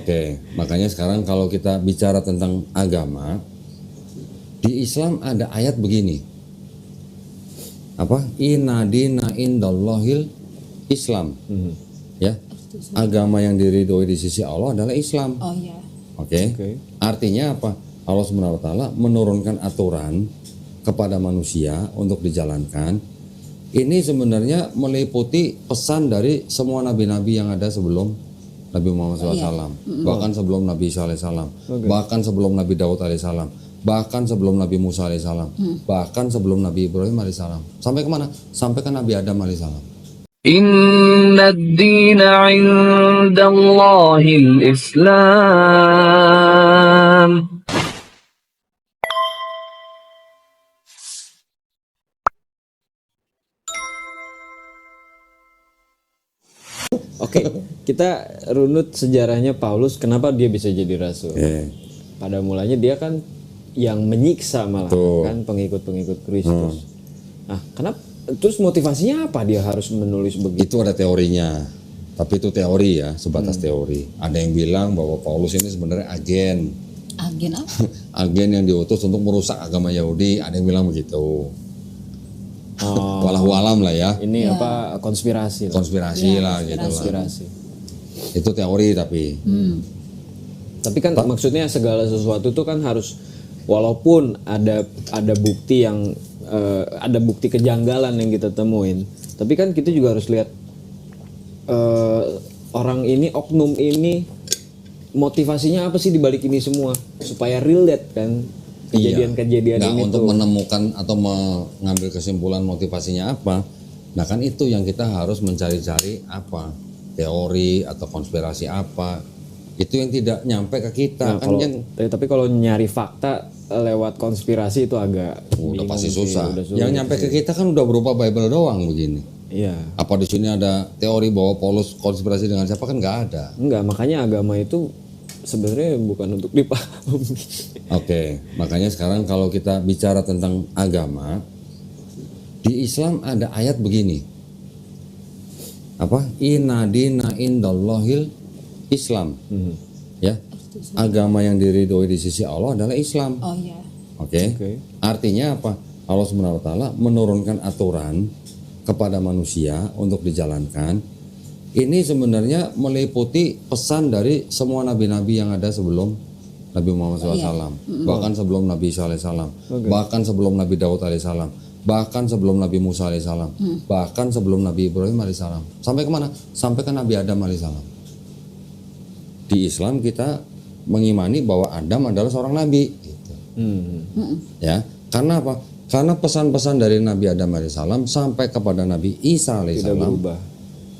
Oke, makanya sekarang kalau kita bicara tentang agama, di Islam ada ayat begini. Apa? Inna dina indallahil Islam. Ya. Agama yang diridhoi di sisi Allah adalah Islam. Oh iya. Oke. Artinya apa? Allah Subhanahu wa taala menurunkan aturan kepada manusia untuk dijalankan. Ini sebenarnya meliputi pesan dari semua nabi-nabi yang ada sebelum Nabi Muhammad SAW, bahkan sebelum Nabi Isa alaihissalam, bahkan sebelum Nabi Daud alaihissalam, bahkan sebelum Nabi Musa alaihissalam, bahkan sebelum Nabi Ibrahim alaihissalam. Sampai kemana? Sampai ke Nabi Adam alaihissalam. Inna ad-dina 'indallahil Islam. Oke, kita runut sejarahnya Paulus, kenapa dia bisa jadi rasul. Pada mulanya dia kan yang menyiksa malah kan pengikut-pengikut Kristus. Nah, kenapa? Terus motivasinya apa dia harus menulis begitu? Itu ada teorinya, tapi itu teori ya, sebatas teori. Ada yang bilang bahwa Paulus ini sebenarnya agen. Agen apa? Agen yang diutus untuk merusak agama Yahudi. Ada yang bilang begitu. Walau alam lah ya. Ini apa konspirasi lah gitu lah. Konspirasi. Itu teori tapi. Tapi kan maksudnya segala sesuatu itu kan harus, walaupun ada bukti yang ada bukti kejanggalan yang kita temuin, tapi kan kita juga harus lihat orang ini, oknum ini, motivasinya apa sih dibalik ini semua supaya relate kan kejadian-kejadian ini untuk tuh. menemukan atau mengambil kesimpulan motivasinya apa. Nah kan itu yang kita harus mencari-cari apa teori atau konspirasi apa. Itu yang tidak nyampe ke kita. Nah, tapi kalau nyari fakta lewat konspirasi itu agak udah pasti susah. Sulit yang nyampe ke kita kan udah berupa Bible doang begini. Iya. Apa di sini ada teori bahwa Paulus konspirasi dengan siapa? Kan nggak ada. Enggak, makanya agama itu sebenarnya bukan untuk dipahami. Oke, makanya sekarang kalau kita bicara tentang agama, di Islam ada ayat begini. Apa? Inna dina indallahil Islam. Ya. Agama yang diridhoi di sisi Allah adalah Islam. Oh iya. Oke. Artinya apa? Allah Subhanahu wa taala menurunkan aturan kepada manusia untuk dijalankan. Ini sebenarnya meliputi pesan dari semua nabi-nabi yang ada sebelum Nabi Muhammad SAW, bahkan sebelum Nabi Isa alaihissalam, bahkan sebelum Nabi Daud alaihissalam, bahkan sebelum Nabi Musa alaihissalam, bahkan sebelum Nabi Ibrahim alaihissalam. Sampai kemana? Sampai ke Nabi Adam alaihissalam. Di Islam kita mengimani bahwa Adam adalah seorang nabi. Gitu. Ya, karena apa? Karena pesan-pesan dari Nabi Adam alaihissalam sampai kepada Nabi Isa alaihissalam Tidak berubah.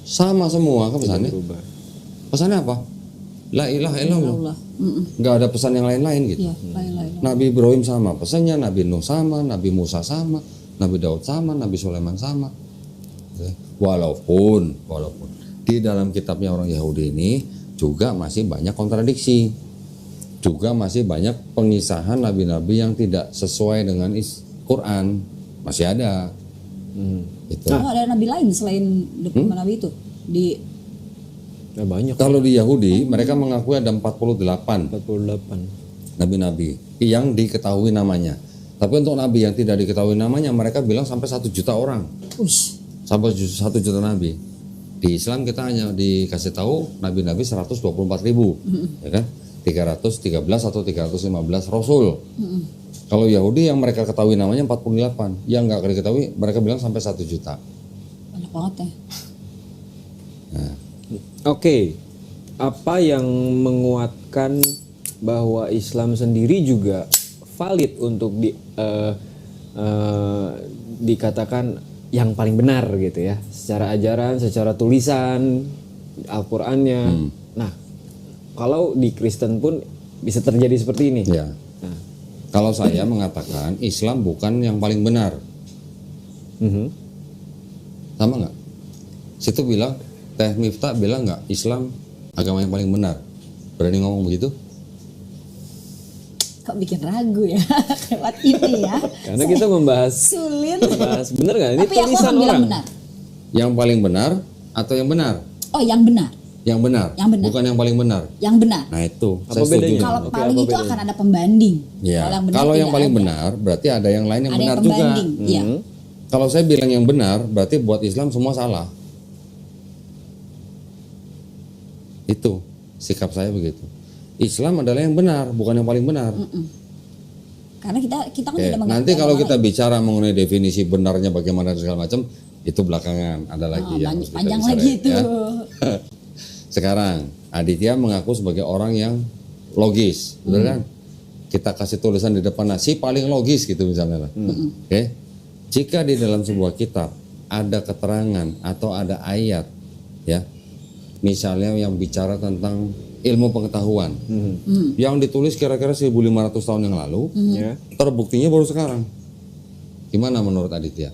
Sama semua kan pesannya. Pesannya apa? La ilaha illallah. Nggak ada pesan yang lain-lain gitu. Iya, lain-lain. Nabi Ibrahim sama pesannya, Nabi Nuh sama, Nabi Musa sama, Nabi Daud sama, Nabi Sulaiman sama. Walaupun di dalam kitabnya orang Yahudi ini juga masih banyak kontradiksi. Juga masih banyak pengisahan nabi-nabi yang tidak sesuai dengan Quran. Masih ada. Gitu. Ada nabi lain selain nabi itu di banyak. Kalau di Yahudi mereka mengakui ada 48 nabi-nabi yang diketahui namanya. Tapi untuk nabi yang tidak diketahui namanya mereka bilang sampai 1 juta orang. Sampai 1 juta nabi. Di Islam kita hanya dikasih tahu nabi-nabi 124.000, ya kan? 313 atau 315 rasul. Kalau Yahudi yang mereka ketahui namanya 48, yang nggak diketahui mereka bilang sampai 1 juta. Banyak banget ya. Nah. Oke, apa yang menguatkan bahwa Islam sendiri juga valid untuk dikatakan yang paling benar gitu ya, secara ajaran, secara tulisan Al-Qur'annya. Nah, kalau di Kristen pun bisa terjadi seperti ini. Ya. Kalau saya mengatakan Islam bukan yang paling benar. Sama nggak? Situ bilang, Teh Miftah bilang nggak Islam agama yang paling benar. Berani ngomong begitu? Kok bikin ragu ya lewat ini ya. Karena kita membahas benar nggak? Ini tapi aku tulisan akan bilang orang. benar. Yang paling benar atau yang benar? Oh, yang benar. Yang benar. Yang benar. Bukan yang paling benar. Yang benar. Nah itu, Apa saya setuju. bedanya? Kalau Oke, paling apa itu bedanya? akan ada pembanding. Ya. benar Kalau yang tidak paling ada. benar berarti ada yang lain yang Ada benar yang juga. pembanding. Iya. Kalau saya bilang yang benar berarti buat Islam semua salah. Itu sikap saya begitu. Islam adalah yang benar, bukan yang paling benar. Karena kita kan Oke, tidak mengaku nanti kalau orang kita bicara mengenai definisi benarnya bagaimana dan segala macam, itu belakangan ada lagi yang harus kita panjang bicarain, lagi itu. ya. Sekarang Aditya mengaku sebagai orang yang logis, betul kan? Kita kasih tulisan di depan nasi paling logis gitu misalnya lah. Oke. Jika di dalam sebuah kitab ada keterangan atau ada ayat ya, misalnya yang bicara tentang ilmu pengetahuan yang ditulis kira-kira 1500 tahun yang lalu, Ya. terbuktinya baru sekarang. Gimana menurut Aditya?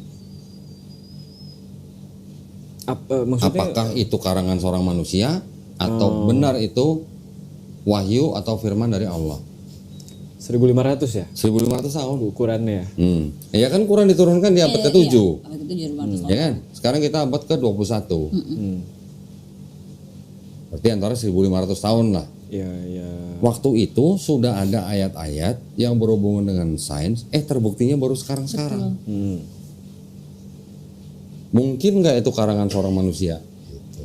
Maksudnya Apakah itu karangan seorang manusia atau benar itu wahyu atau firman dari Allah? 1500 ya 1500 tahun. ukurannya. Ya kan Quran diturunkan di abad ke-7. Abad ke-7 Ramadan. Ya kan? Sekarang kita abad ke-21. Berarti antara 1500 tahun lah. Ya, ya. Waktu itu sudah ada ayat-ayat yang berhubungan dengan sains, terbuktinya baru sekarang-sekarang. Mungkin nggak itu karangan seorang manusia? Gitu.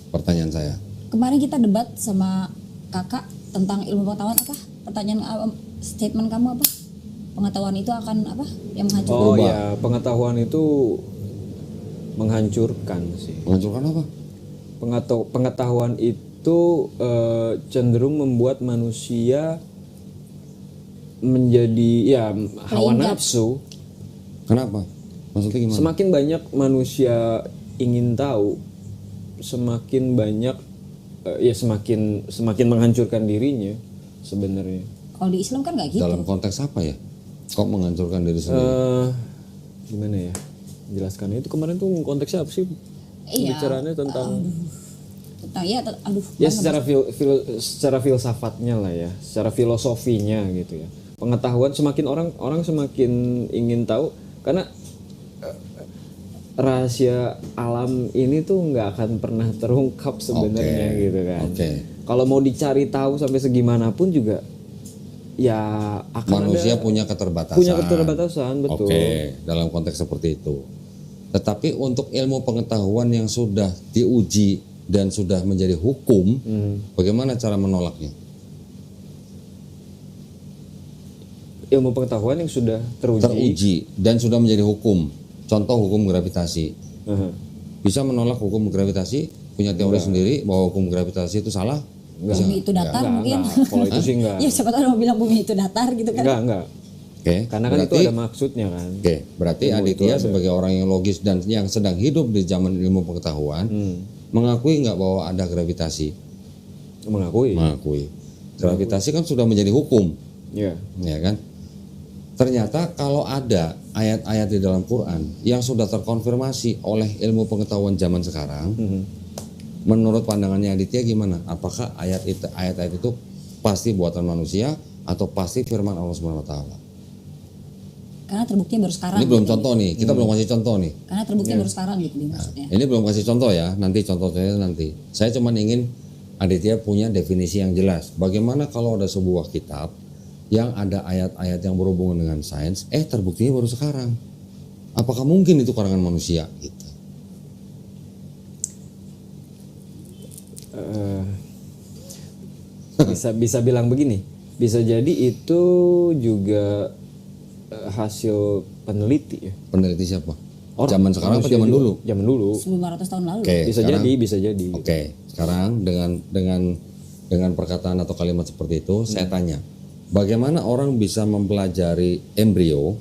Pertanyaan saya. Kemarin kita debat sama kakak tentang ilmu pengetahuan apa? Statement kamu apa? Pengetahuan itu akan apa? Yang menghancurkan. Oh ya, pengetahuan itu menghancurkan sih. Menghancurkan apa? Pengetahuan itu cenderung membuat manusia menjadi ya hawa Playing God. nafsu. Kenapa? Maksudnya gimana? Semakin banyak manusia ingin tahu, semakin banyak ya semakin menghancurkan dirinya sebenarnya. Kalau di Islam kan nggak gitu. Dalam konteks apa ya? Kok menghancurkan diri sendiri? Gimana ya? Jelaskannya itu kemarin tuh konteksnya apa sih? Iya. Bicaranya tentang Aduh. ya secara filsafatnya lah ya, secara filosofinya gitu ya. Pengetahuan semakin orang semakin ingin tahu karena rahasia alam ini tuh nggak akan pernah terungkap sebenarnya Oke. gitu kan. Oke. Kalau mau dicari tahu sampai segimanapun juga ya akan Manusia ada punya keterbatasan. punya keterbatasan, betul. Oke, dalam konteks seperti itu. Tetapi untuk ilmu pengetahuan yang sudah diuji dan sudah menjadi hukum, bagaimana cara menolaknya? Ilmu pengetahuan yang sudah Teruji dan sudah menjadi hukum. Contoh hukum gravitasi. Bisa menolak hukum gravitasi? Punya teori sendiri bahwa hukum gravitasi itu salah? Bisa Bumi itu datar mungkin. Enggak, kalau itu sih enggak. Ya siapa tahu mau bilang bumi itu datar gitu kan. Enggak. Oke. Karena kan itu ada maksudnya kan. Oke, berarti Aditya sebagai orang yang logis dan yang sedang hidup di zaman ilmu pengetahuan, mengakui nggak bahwa ada gravitasi? Mengakui. Mengakui. Gravitasi kan sudah menjadi hukum, Ya. ya kan? Ternyata kalau ada ayat-ayat di dalam Quran yang sudah terkonfirmasi oleh ilmu pengetahuan zaman sekarang, menurut pandangannya Aditya gimana? Apakah ayat-ayat itu pasti buatan manusia atau pasti firman Allah Subhanahu wa taala? Karena terbukti baru sekarang. Ini belum gitu. contoh nih, kita belum kasih contoh nih. Karena terbukti baru sekarang gitu maksudnya. Ini belum kasih contoh ya, nanti contohnya nanti. Saya cuma ingin Aditya punya definisi yang jelas. Bagaimana kalau ada sebuah kitab yang ada ayat-ayat yang berhubungan dengan sains, terbuktinya baru sekarang. Apakah mungkin itu karangan manusia? Gitu. Bisa bilang begini, bisa jadi itu juga hasil peneliti ya. Peneliti siapa? Orang, Zaman sekarang apa manusia zaman juga. dulu? Zaman dulu. 1500 tahun lalu. Oke, Bisa sekarang- jadi. Oke, sekarang dengan perkataan atau kalimat seperti itu, saya tanya, bagaimana orang bisa mempelajari embrio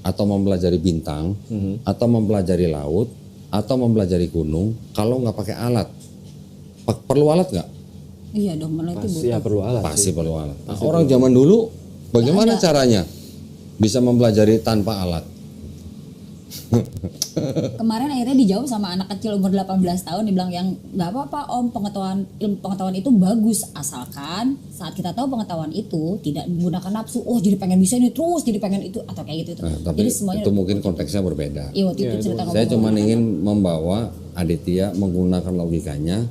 atau mempelajari bintang atau mempelajari laut atau mempelajari gunung kalau nggak pakai alat? Perlu alat nggak? Iya dong, malah itu Pasti ya perlu alat. Pasti perlu alat. Nah, orang zaman dulu bagaimana caranya bisa mempelajari tanpa alat? Kemarin akhirnya dijawab sama anak kecil umur 18 tahun, dibilang yang nggak apa-apa om, ilmu pengetahuan itu bagus asalkan saat kita tahu pengetahuan itu tidak menggunakan nafsu. Oh jadi pengen bisa ini terus, jadi pengen itu atau kayak gitu. Nah, tapi Jadi semuanya. itu mungkin konteksnya berbeda. Iya waktu itu cerita Saya ngomong. cuma ingin membawa Aditya menggunakan logikanya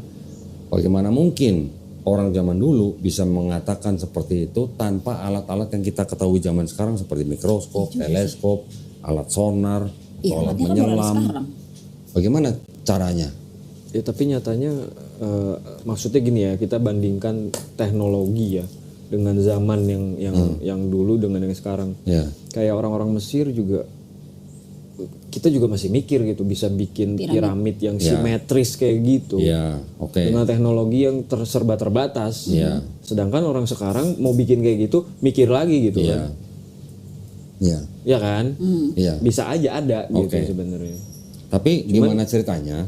Bagaimana mungkin orang zaman dulu bisa mengatakan seperti itu tanpa alat-alat yang kita ketahui zaman sekarang seperti mikroskop, teleskop, alat sonar, Iya, alat alatnya kan baru ada menyelam. sekarang. Bagaimana caranya? Ya tapi nyatanya maksudnya gini ya, kita bandingkan teknologi ya dengan zaman yang dulu dengan yang sekarang. Ya. Kayak orang-orang Mesir juga, kita juga masih mikir gitu bisa bikin piramid yang simetris kayak gitu. Ya, oke. Dengan teknologi yang serba terbatas. Ya. Sedangkan orang sekarang mau bikin kayak gitu mikir lagi gitu Ya. kan. Ya. Ya kan? Ya. Bisa aja ada gitu Oke. sebenarnya. Tapi gimana ceritanya?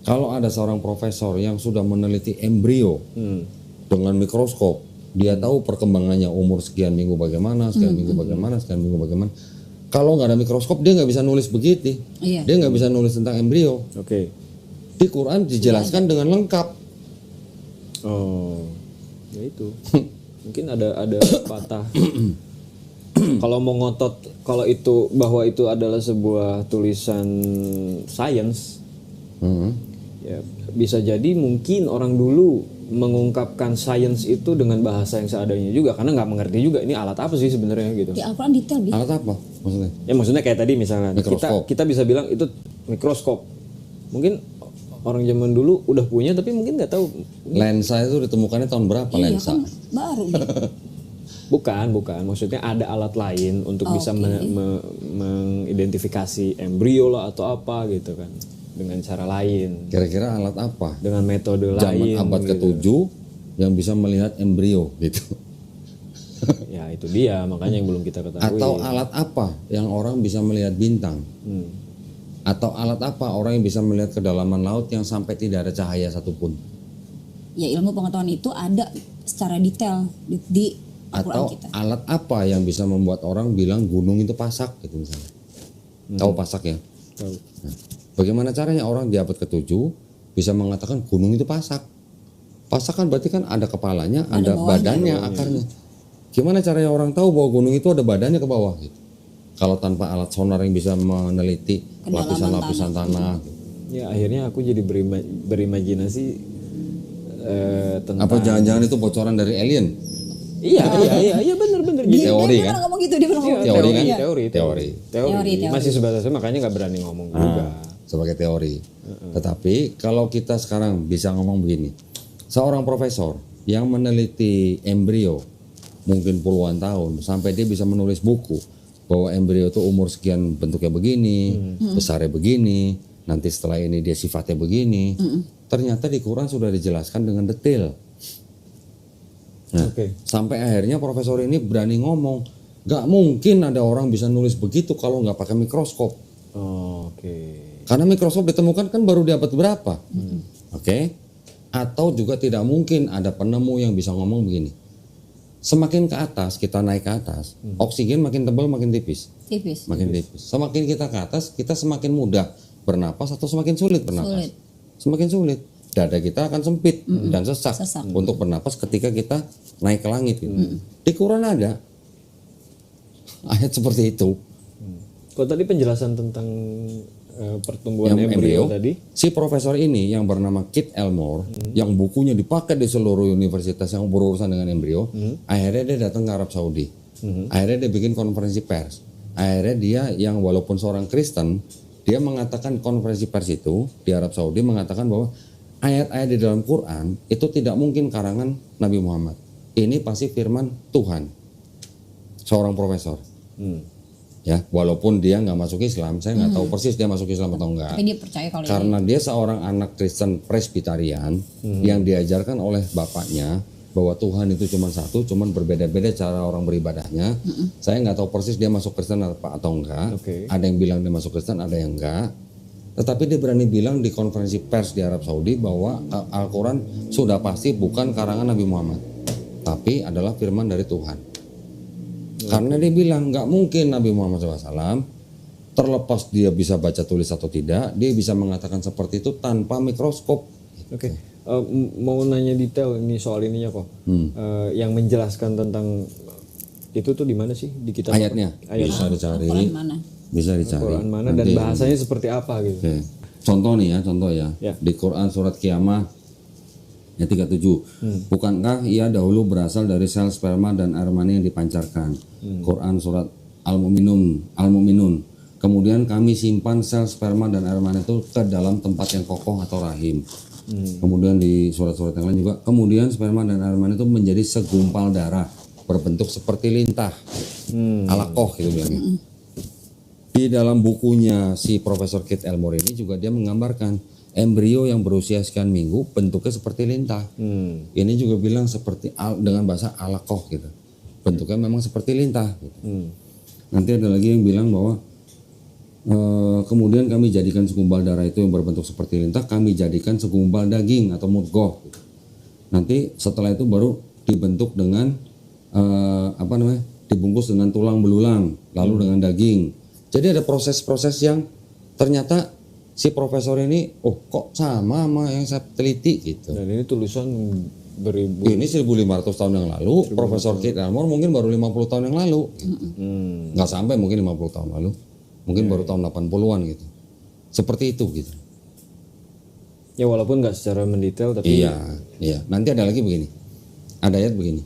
Kalau ada seorang profesor yang sudah meneliti embrio dengan mikroskop, dia tahu perkembangannya umur sekian minggu bagaimana, sekian minggu bagaimana, sekian minggu bagaimana. Kalau nggak ada mikroskop dia nggak bisa nulis begitu. Iya. Dia nggak bisa nulis tentang embrio. Oke. Di Quran dijelaskan dengan lengkap. Oh. Ya itu. Mungkin ada patah. Kalau mau ngotot kalau itu bahwa itu adalah sebuah tulisan sains, ya bisa jadi mungkin orang dulu mengungkapkan sains itu dengan bahasa yang seadanya juga karena nggak mengerti juga ini alat apa sih sebenarnya gitu. Di Al-Quran detail Bi. Alat apa maksudnya? Ya maksudnya kayak tadi misalnya Mikroskop. kita bisa bilang itu mikroskop. Mungkin orang zaman dulu udah punya tapi mungkin nggak tahu. Lensa itu ditemukannya tahun berapa Iya lensa? kan baru Bi. Bukan. Maksudnya ada alat lain untuk bisa mengidentifikasi embrio lah atau apa gitu kan dengan cara lain, Kira-kira alat apa? dengan metode Zaman lain. abad gitu. ke-7 yang bisa melihat embrio gitu. Ya itu dia makanya yang belum kita ketahui. Atau alat apa yang orang bisa melihat bintang? Atau alat apa orang yang bisa melihat kedalaman laut yang sampai tidak ada cahaya satupun? Ya ilmu pengetahuan itu ada secara detail di Al-Quran Atau kita. alat apa yang bisa membuat orang bilang gunung itu pasak gitu misalnya? Tahu pasak ya? Tahu. Nah, bagaimana caranya orang di abad ke-7 bisa mengatakan gunung itu pasak? Pasak kan berarti kan ada kepalanya, ada badannya, akarnya. Gimana caranya orang tahu bahwa gunung itu ada badannya ke bawah gitu? Kalau tanpa alat sonar yang bisa meneliti lapisan-lapisan tanah. Gitu. Ya akhirnya aku jadi berimajinasi tentang. Apa jangan-jangan itu bocoran dari alien? Iya benar. Dia Teori pernah kan? ngomong gitu, dia pernah ngomong gitu. Teori kan? Iya. Teori. Teori. Masih sebatas makanya nggak berani ngomong juga. Sebagai teori. Tetapi kalau kita sekarang bisa ngomong begini, seorang profesor yang meneliti embrio mungkin puluhan tahun sampai dia bisa menulis buku bahwa embrio itu umur sekian bentuknya begini, besarnya begini, nanti setelah ini dia sifatnya begini. Ternyata di Quran sudah dijelaskan dengan detail. Nah, sampai akhirnya profesor ini berani ngomong, gak mungkin ada orang bisa nulis begitu kalau nggak pakai mikroskop. Karena mikroskop ditemukan kan baru di abad berapa? Atau juga tidak mungkin ada penemu yang bisa ngomong begini. Semakin ke atas, kita naik ke atas, oksigen makin tebal makin tipis. Makin tipis. Semakin kita ke atas, kita semakin mudah bernapas atau semakin sulit bernapas. Semakin sulit. Dada kita akan sempit dan sesak untuk bernapas ketika kita naik ke langit gitu. Di Quran ada ayat seperti itu. Kalau tadi penjelasan tentang pertumbuhan embrio tadi, si profesor ini yang bernama Kit Elmore yang bukunya dipakai di seluruh universitas yang berurusan dengan embrio, akhirnya dia datang ke Arab Saudi. Akhirnya dia bikin konferensi pers. Akhirnya dia yang walaupun seorang Kristen, dia mengatakan konferensi pers itu di Arab Saudi mengatakan bahwa ayat-ayat di dalam Quran itu tidak mungkin karangan Nabi Muhammad. Ini pasti firman Tuhan. Seorang profesor. Ya, walaupun dia nggak masuk Islam, saya nggak tahu persis dia masuk Islam atau enggak. Tapi dia percaya kalau Karena dia seorang anak Kristen Presbyterian yang diajarkan oleh bapaknya bahwa Tuhan itu cuma satu, cuman berbeda-beda cara orang beribadahnya. Saya nggak tahu persis dia masuk Kristen atau enggak. Ada yang bilang dia masuk Kristen, ada yang enggak. Tetapi dia berani bilang di konferensi pers di Arab Saudi bahwa Al-Quran sudah pasti bukan karangan Nabi Muhammad, tapi adalah firman dari Tuhan. Karena dia bilang nggak mungkin Nabi Muhammad SAW, terlepas dia bisa baca tulis atau tidak, dia bisa mengatakan seperti itu tanpa mikroskop. Mau nanya detail ini soal ininya kok. Yang menjelaskan tentang itu tuh di mana sih di kitab Ayatnya bisa dicari. Al-Quran mana? Bisa dicari. Quran mana dan bahasanya seperti apa gitu. Contoh nih ya, contoh ya. Di Quran surat Qiyamah Ayat 37. Bukankah ia dahulu berasal dari sel sperma dan air mani yang dipancarkan? Quran surat Al-Mu'minun. Kemudian kami simpan sel sperma dan air mani itu ke dalam tempat yang kokoh atau rahim. Kemudian di surat-surat yang lain juga, kemudian sperma dan air mani itu menjadi segumpal darah berbentuk seperti lintah. Alaqah gitu bilangnya. Di dalam bukunya si Profesor Keith Elmore ini juga dia menggambarkan embrio yang berusia sekian minggu bentuknya seperti lintah. Ini juga bilang seperti dengan bahasa alaqah gitu. Bentuknya memang seperti lintah gitu. Nanti ada lagi yang bilang bahwa kemudian kami jadikan segumpal darah itu yang berbentuk seperti lintah, kami jadikan segumpal daging atau mudghah gitu. Nanti setelah itu baru dibentuk dengan dibungkus dengan tulang belulang, lalu dengan daging. Jadi ada proses-proses yang ternyata si profesor ini, kok sama yang saya teliti gitu. Dan ini tulisan beribu. Ini 1500 tahun yang lalu, Profesor Keith Elmore mungkin baru 50 tahun yang lalu. Nggak sampai mungkin 50 tahun lalu. Mungkin baru tahun 80-an gitu. Seperti itu gitu. Ya walaupun nggak secara mendetail tapi Iya. Nanti ada lagi begini. Ada ayat begini.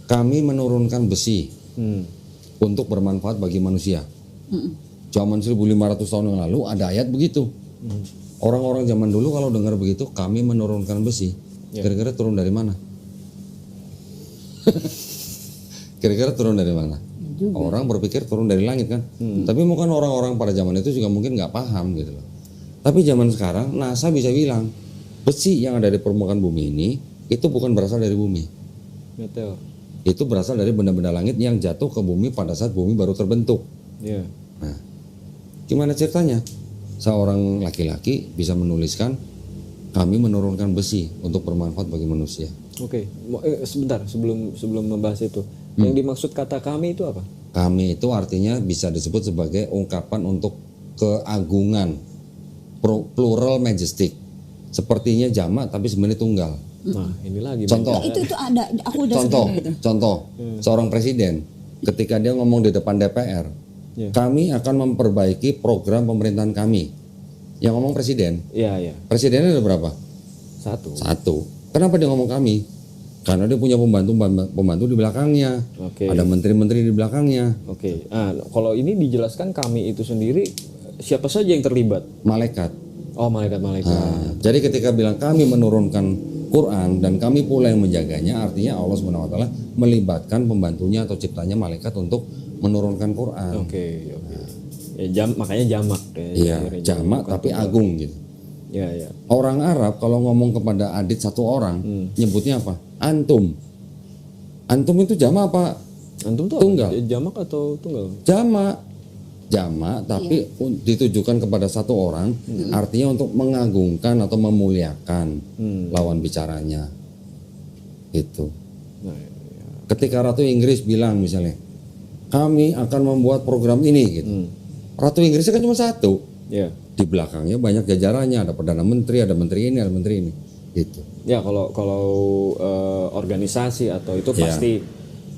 Kami menurunkan besi untuk bermanfaat bagi manusia. Zaman 1500 tahun yang lalu ada ayat begitu. Orang-orang zaman dulu kalau dengar begitu, kami menurunkan besi. Kira-kira turun dari mana? Kira-kira turun dari mana? Orang berpikir turun dari langit kan. Tapi mungkin orang-orang pada zaman itu juga mungkin nggak paham gitu loh. Tapi zaman sekarang NASA bisa bilang besi yang ada di permukaan bumi ini itu bukan berasal dari bumi. meteor. Itu berasal dari benda-benda langit yang jatuh ke bumi pada saat bumi baru terbentuk. Iya. Nah, gimana ceritanya? Seorang laki-laki bisa menuliskan kami menurunkan besi untuk bermanfaat bagi manusia. Oke. Sebentar sebelum membahas itu. Yang dimaksud kata kami itu apa? Kami itu artinya bisa disebut sebagai ungkapan untuk keagungan, plural majestic. Sepertinya jamak tapi sebenarnya tunggal. Nah, ini lagi. Contoh. Itu ada, aku udah Contoh. Seorang presiden ketika dia ngomong di depan DPR, kami akan memperbaiki program pemerintahan kami. Yang ngomong presiden. Iya. Presidennya ada berapa? Satu. Kenapa dia ngomong kami? Karena dia punya pembantu di belakangnya. Oke. Ada menteri-menteri di belakangnya. Oke. Nah, kalau ini dijelaskan kami itu sendiri siapa saja yang terlibat? Malaikat. Oh, malaikat-malaikat. Nah, jadi ketika bilang kami menurunkan Quran dan kami pula yang menjaganya, artinya Allah SWT melibatkan pembantunya atau ciptanya malaikat untuk menurunkan Quran. Oke. Ya, makanya jamak. Iya, jamak tapi agung gitu. Iya. Orang Arab kalau ngomong kepada adit satu orang, nyebutnya apa? Antum. Antum itu jamak apa? Antum tuh tunggal. Apa? Jamak atau tunggal? Jamak tapi ditujukan kepada satu orang, artinya untuk mengagungkan atau memuliakan lawan bicaranya. Itu. Nah, Ketika Ratu Inggris bilang misalnya, kami akan membuat program ini gitu. Ratu Inggrisnya kan cuma satu. Iya. Di belakangnya banyak jajarannya, ada perdana menteri, ada menteri ini, ada menteri ini. Gitu. Ya kalau organisasi atau itu pasti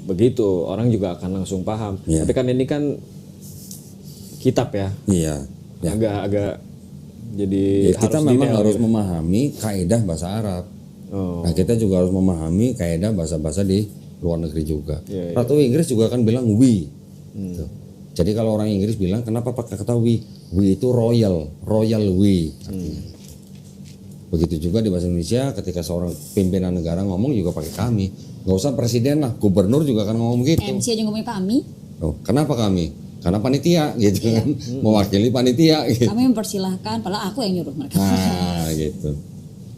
begitu, orang juga akan langsung paham. Tapi kan ini kan kitab ya. Iya. Agak jadi kita memang harus memahami kaidah bahasa Arab. Nah, kita juga harus memahami kaidah bahasa-bahasa di luar negeri juga. Ratu Inggris juga akan bilang we. Gitu. Jadi kalau orang Inggris bilang kenapa pakai kata we? We itu royal we. Begitu juga di bahasa Indonesia ketika seorang pimpinan negara ngomong juga pakai kami. Nggak usah presiden lah, gubernur juga akan ngomong gitu. MC aja ngomongnya kami. Kenapa kami? Karena panitia gitu kan, mewakili panitia gitu. Kami mempersilahkan, padahal aku yang nyuruh mereka. Nah gitu.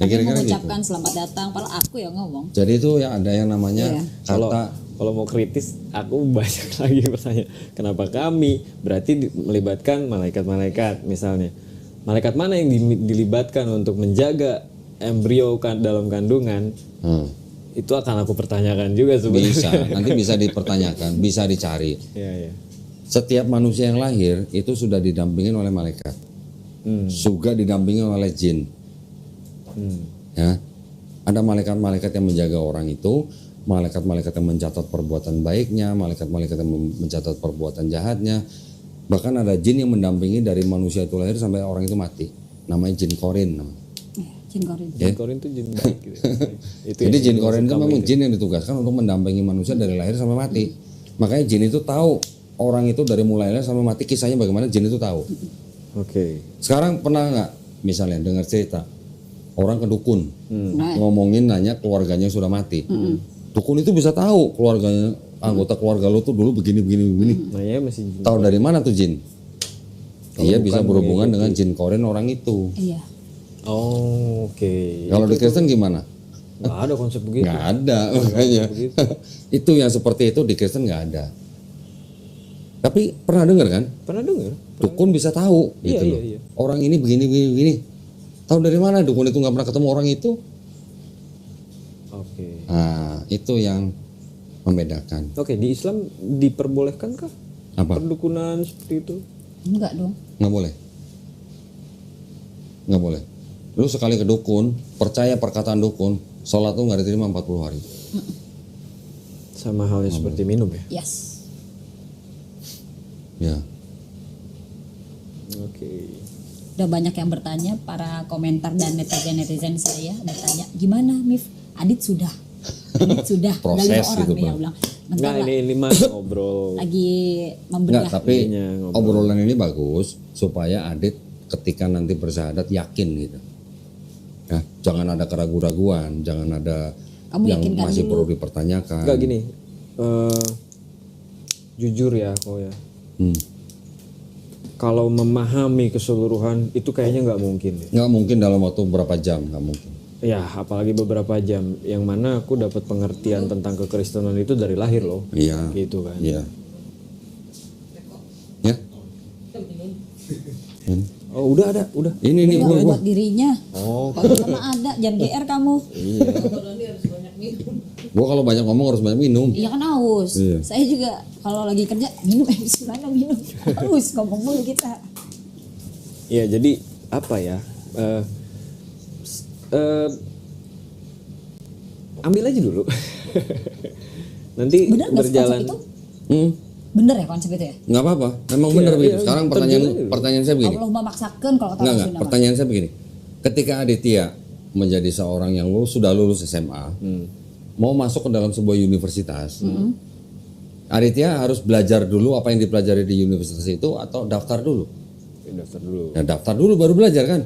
Kami mengucapkan selamat datang, padahal aku yang ngomong. Jadi itu ya ada yang namanya kata. Kalau mau kritis, aku banyak lagi bertanya. Kenapa kami? Berarti melibatkan malaikat-malaikat misalnya. Malaikat mana yang dilibatkan untuk menjaga embrio dalam kandungan? Itu akan aku pertanyakan juga sebenarnya. Bisa, nanti bisa dipertanyakan, bisa dicari. Iya. Setiap manusia yang lahir itu sudah didampingin oleh malaikat, juga didampingin oleh jin. Ya, ada malaikat-malaikat yang menjaga orang itu, malaikat-malaikat yang mencatat perbuatan baiknya, malaikat-malaikat yang mencatat perbuatan jahatnya. Bahkan ada jin yang mendampingi dari manusia itu lahir sampai orang itu mati. Namanya jin korin. Jin korin. Jin korin itu jin baik gitu. Itu Jadi yang jin korin itu kamu memang jin yang ditugaskan untuk mendampingi manusia dari lahir sampai mati. Makanya jin itu tahu orang itu dari mulai lahir sampai mati kisahnya bagaimana, jin itu tahu. Oke. Sekarang pernah nggak misalnya dengar cerita orang ke dukun Nah, ngomongin nanya keluarganya yang sudah mati. Dukun itu bisa tahu keluarganya, anggota keluarga lo tuh dulu begini. Nah ya masih jin. Tahu dari mana tuh jin? Dia bisa bukan berhubungan dengan jin korin orang itu. iya. Oh, oke. Kalau di Kristen gimana? Nggak ada konsep begitu. Nggak ada makanya. Itu yang seperti itu di Kristen nggak ada. Tapi pernah dengar kan? Pernah dengar? Dukun bisa tahu Iya, gitu iya, loh. iya. Orang ini begini. Tahu dari mana dukun itu nggak pernah ketemu orang itu? Oke. Nah, itu yang membedakan. Oke, di Islam diperbolehkankah Apa? perdukunan seperti itu? Enggak dong. Nggak boleh. Nggak boleh. Lu sekali ke dukun, percaya perkataan dukun, sholat tuh nggak diterima 40 hari. Sama halnya seperti minum ya? Yes. Ya. Oke. Udah banyak yang bertanya, para komentar dan netizen saya bertanya, gimana Mif? Adit sudah. Udah Proses 5 orang gitu, nih Bang. yang bilang. Bentar Enggak, lah, ini mah ngobrol. lagi Nggak, membedah. tapi Ininya ngobrol. obrolan ini bagus supaya Adit ketika nanti bersyahadat yakin gitu. Ya, jangan ada keraguan-raguan, jangan ada Kamu yang yakinkan masih dulu. perlu dipertanyakan. Enggak gini. Jujur ya kok ya. Hmm. Kalau memahami keseluruhan itu kayaknya nggak mungkin deh. Nggak mungkin dalam waktu berapa jam, nggak mungkin. Ya, apalagi beberapa jam. Yang mana aku dapat pengertian tentang kekristenan itu dari lahir loh. Iya. Gitu kan. Iya. Ya. Oh, udah ada, udah. Ini Enggak, gua. buat dirinya. Oh, Kalau sama ada, jangan GR kamu. Gua kalau banyak ngomong harus banyak minum. Iya kan haus. Iya. Saya juga kalau lagi kerja minum gimana minum. Haus ngomong mulu kita. ya jadi apa ya? Ambil aja dulu. Nanti Bener nggak sih berjalan. konsep itu? Hmm. Bener ya konsep itu ya? Nggak apa-apa. Memang benar begitu. iya, Sekarang terjun aja. pertanyaan saya begini. Allahumma maksakan kalau kata Enggak, Rasulullah. pertanyaan saya begini. Ketika Aditya menjadi seorang yang sudah lulus SMA, mau masuk ke dalam sebuah universitas, Aditya harus belajar dulu apa yang dipelajari di universitas itu atau daftar dulu? Daftar dulu. Ya daftar dulu baru belajar kan?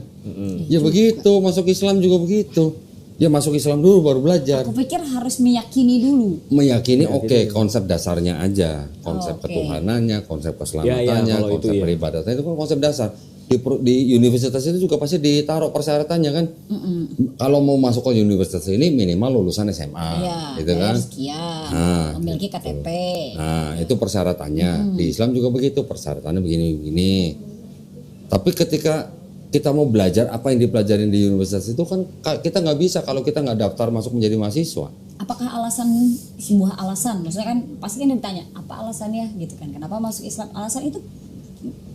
Ya begitu, masuk Islam juga begitu. Ya masuk Islam dulu baru belajar. Aku pikir harus meyakini dulu. Meyakini oke, konsep dasarnya aja, konsep Oke. ketuhanannya, konsep keselamatannya, Ya, kalau konsep itu ya. peribadatannya itu kan konsep dasar. Di universitas itu juga pasti ditaruh persyaratannya kan. Kalau mau masuk ke universitas ini minimal lulusan SMA, Iya, gitu kan? sekian, Nah, memiliki KTP. Nah, itu persyaratannya. Di Islam juga begitu, persyaratannya begini-begini. Tapi ketika kita mau belajar apa yang dipelajarin di universitas itu kan kita nggak bisa kalau kita nggak daftar masuk menjadi mahasiswa. Apakah sebuah alasan? Maksudnya kan pasti kan ditanya apa alasannya gitu kan? Kenapa masuk Islam? Alasan itu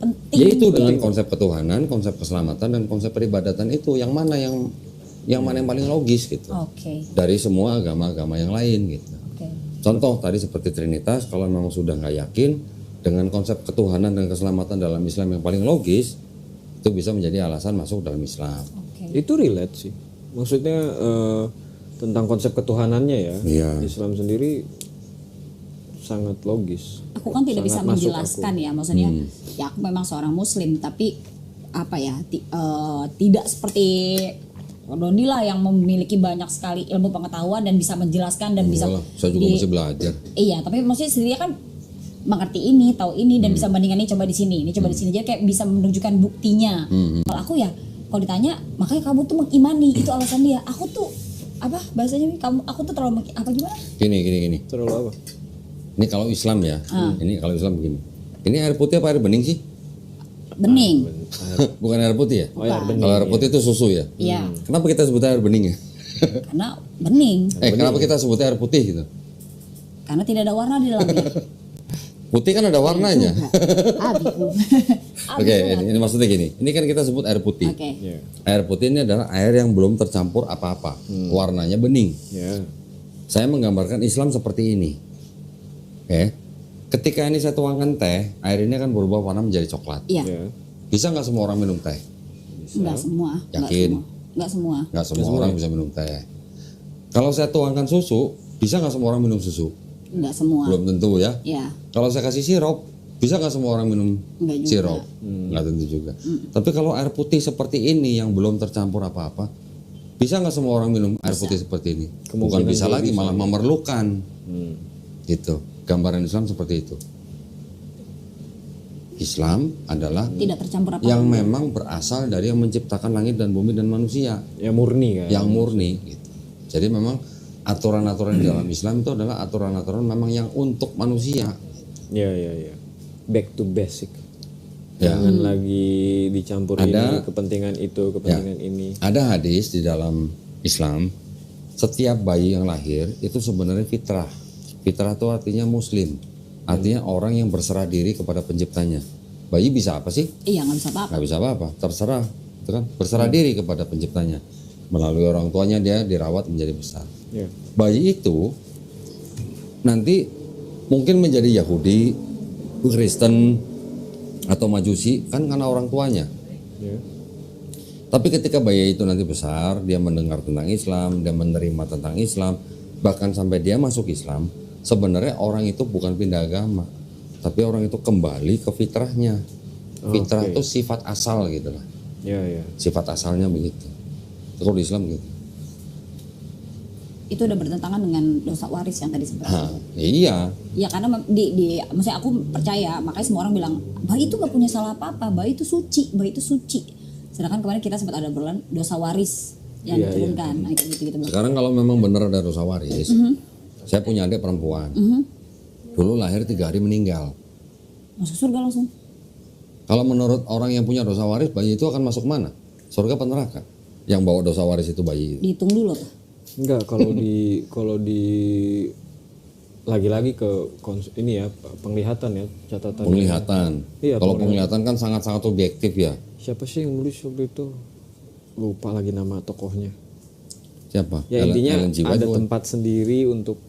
penting. Yaitu dengan konsep ketuhanan, konsep keselamatan dan konsep peribadatan itu yang mana yang paling logis gitu. Oke. Dari semua agama-agama yang lain gitu. Oke. Contoh tadi seperti Trinitas, kalau memang sudah nggak yakin dengan konsep ketuhanan dan keselamatan dalam Islam yang paling logis, itu bisa menjadi alasan masuk dalam Islam. Oke. Itu relate sih. Maksudnya tentang konsep ketuhanannya ya. Iya. Islam sendiri sangat logis. Aku kan tidak bisa Sangat masuk menjelaskan ya, maksudnya ya aku memang seorang Muslim, tapi apa ya tidak seperti Doni lah yang memiliki banyak sekali ilmu pengetahuan dan bisa menjelaskan dan bisa. Enggak lah, saya juga masih belajar. Iya, tapi maksudnya sendiri kan mengerti ini, tahu ini dan bisa bandingkan ini coba di sini, ini coba di sini, jadi kayak bisa menunjukkan buktinya. Kalau aku ya, kalau ditanya, makanya kamu tuh mengimani itu alasan dia. Aku tuh apa bahasanya aku tuh terlalu apa gimana? Gini. Terlalu apa? Ini kalau Islam ya, ini kalau Islam begini. Ini air putih apa air bening sih? Bening. Bukan air putih ya? Oh, air bening. Kalau air putih itu susu ya? Iya, Kenapa kita sebutnya air bening ya? karena bening, Kenapa kita sebutnya air putih gitu? karena tidak ada warna di dalamnya. Putih kan ada warnanya. Abiku. Oke, ini maksudnya gini. Ini kan kita sebut air putih. Oke. Ya. Air putih ini adalah air yang belum tercampur apa-apa. Warnanya bening. Ya. Saya menggambarkan Islam seperti ini. Oke. Ketika ini saya tuangkan teh, air ini akan berubah warna menjadi coklat. Iya, Ya. Bisa nggak semua orang minum teh? enggak semua. enggak Yakin? semua. Nggak semua. Nggak semua orang bisa minum teh. Kalau saya tuangkan susu, bisa nggak semua orang minum susu? Nggak semua. Belum tentu ya. Ya. Kalau saya kasih sirup, bisa nggak semua orang minum Nggak juga. sirup? Nggak tentu juga. Tapi kalau air putih seperti ini yang belum tercampur apa-apa, bisa nggak semua orang minum air putih seperti ini? Bukan bisa lagi, malah memerlukan. Gitu. Gambaran Islam seperti itu. Islam adalah Tidak tercampur apa. yang memang berasal dari yang menciptakan langit dan bumi dan manusia, Ya murni kan. yang murni. Gitu. Jadi memang aturan-aturan di dalam Islam itu adalah aturan-aturan memang yang untuk manusia. Ya. Back to basic. Ya. Jangan lagi dicampur Ada- ini kepentingan itu, kepentingan ini. Ada hadis di dalam Islam, setiap bayi yang lahir itu sebenarnya fitrah. Fitrah itu artinya muslim, artinya orang yang berserah diri kepada penciptanya. Bayi bisa apa sih? Iya, nggak bisa apa-apa. Nggak bisa apa-apa, terserah, itu kan berserah diri kepada penciptanya. Melalui orang tuanya dia dirawat menjadi besar. Ya. Bayi itu nanti mungkin menjadi Yahudi, Kristen, atau Majusi kan karena orang tuanya. Ya. Tapi ketika bayi itu nanti besar, dia mendengar tentang Islam, dia menerima tentang Islam, bahkan sampai dia masuk Islam, sebenarnya orang itu bukan pindah agama, tapi orang itu kembali ke fitrahnya. Fitrah itu sifat asal gitu lah. Ya. Sifat asalnya begitu. Kalau di Islam gitu. Itu udah bertentangan dengan dosa waris yang tadi sebenarnya. Iya. Ya karena maksudnya aku percaya, makanya semua orang bilang bayi itu gak punya salah apa-apa, bayi itu suci, bayi itu suci. Sedangkan kemarin kita sempat ada berlan dosa waris yang diturunkan, nah, gitu. Sekarang kalau memang benar ada dosa waris, saya punya adik perempuan, dulu lahir 3 hari meninggal. Masuk surga langsung. Kalau menurut orang yang punya dosa waris, bayi itu akan masuk mana? Surga apa neraka? Yang bawa dosa waris itu bayi. Dihitung dulu apa? Enggak, kalau di lagi-lagi ke ini ya, penglihatan ya, catatan. Penglihatan. Iya, Kalau penglihatan kan sangat-sangat objektif ya. Siapa sih yang nulis waktu itu? Lupa lagi nama tokohnya. Siapa? Ya intinya Ellen G. ada White. tempat sendiri untuk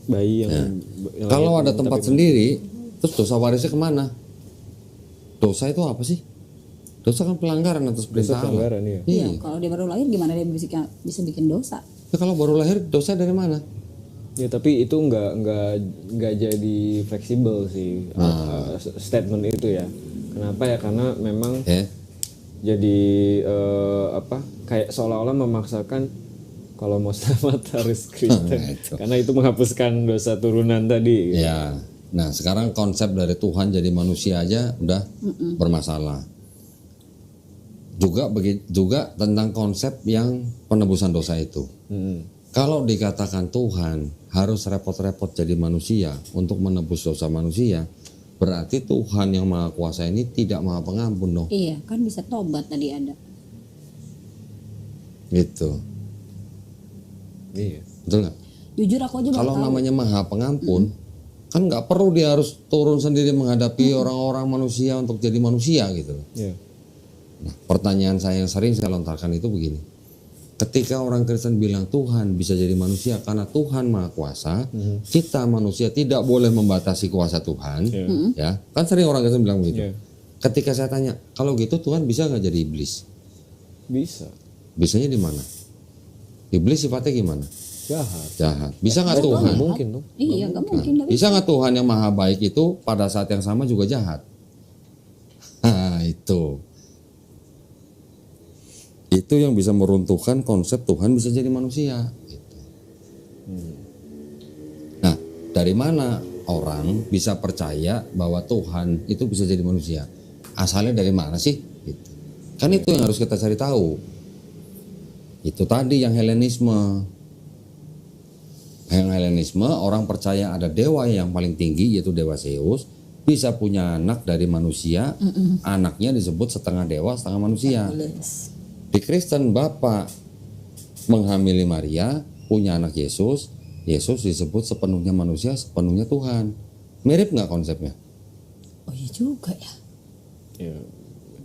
bayi yang Kalau ada tempat sendiri, terus dosa warisnya kemana? Dosa itu apa sih? Dosa kan pelanggaran atas perintah Allah. pelanggaran ya. Iya, kalau dia baru lahir gimana dia bisa bikin dosa? Ya, kalau baru lahir dosa dari mana? Ya tapi itu nggak jadi fleksibel sih statement itu ya. Kenapa ya? Karena memang jadi kayak seolah-olah memaksakan kalau mau selamat harus Kristen. Karena itu menghapuskan dosa turunan tadi. Ya. Nah, sekarang konsep dari Tuhan jadi manusia aja udah bermasalah. Juga tentang konsep yang penebusan dosa itu. Kalau dikatakan Tuhan harus repot-repot jadi manusia untuk menebus dosa manusia, berarti Tuhan yang Maha Kuasa ini tidak Maha Pengampun dong. Iya, kan bisa tobat tadi ada. Gitu. Iya. Betul nggak? Jujur aku aja baru Kalau tahu. namanya Maha Pengampun, kan nggak perlu dia harus turun sendiri menghadapi orang-orang manusia untuk jadi manusia gitu loh. Iya. Nah, pertanyaan saya yang sering saya lontarkan itu begini. Ketika orang Kristen bilang Tuhan bisa jadi manusia karena Tuhan Maha Kuasa, kita manusia tidak boleh membatasi kuasa Tuhan, ya kan sering orang Kristen bilang begitu. Ketika saya tanya, kalau gitu Tuhan bisa nggak jadi iblis? Bisa. Bisanya di mana? Iblis sifatnya gimana? Jahat. Jahat. Bisa nggak Tuhan? Mungkin dong. Iya, nggak mungkin. Nggak Bisa nggak Tuhan yang Maha Baik itu pada saat yang sama juga jahat? Nah, itu. Itu yang bisa meruntuhkan konsep Tuhan bisa jadi manusia. Gitu. Nah, dari mana orang bisa percaya bahwa Tuhan itu bisa jadi manusia? Asalnya dari mana sih? Gitu. Kan itu yang harus kita cari tahu. Itu tadi yang Helenisme. Yang Helenisme orang percaya ada dewa yang paling tinggi yaitu Dewa Zeus bisa punya anak dari manusia, anaknya disebut setengah dewa setengah manusia. Di Kristen Bapa menghamili Maria, punya anak Yesus, Yesus disebut sepenuhnya manusia, sepenuhnya Tuhan. Mirip nggak konsepnya? Oh iya juga ya. Ya.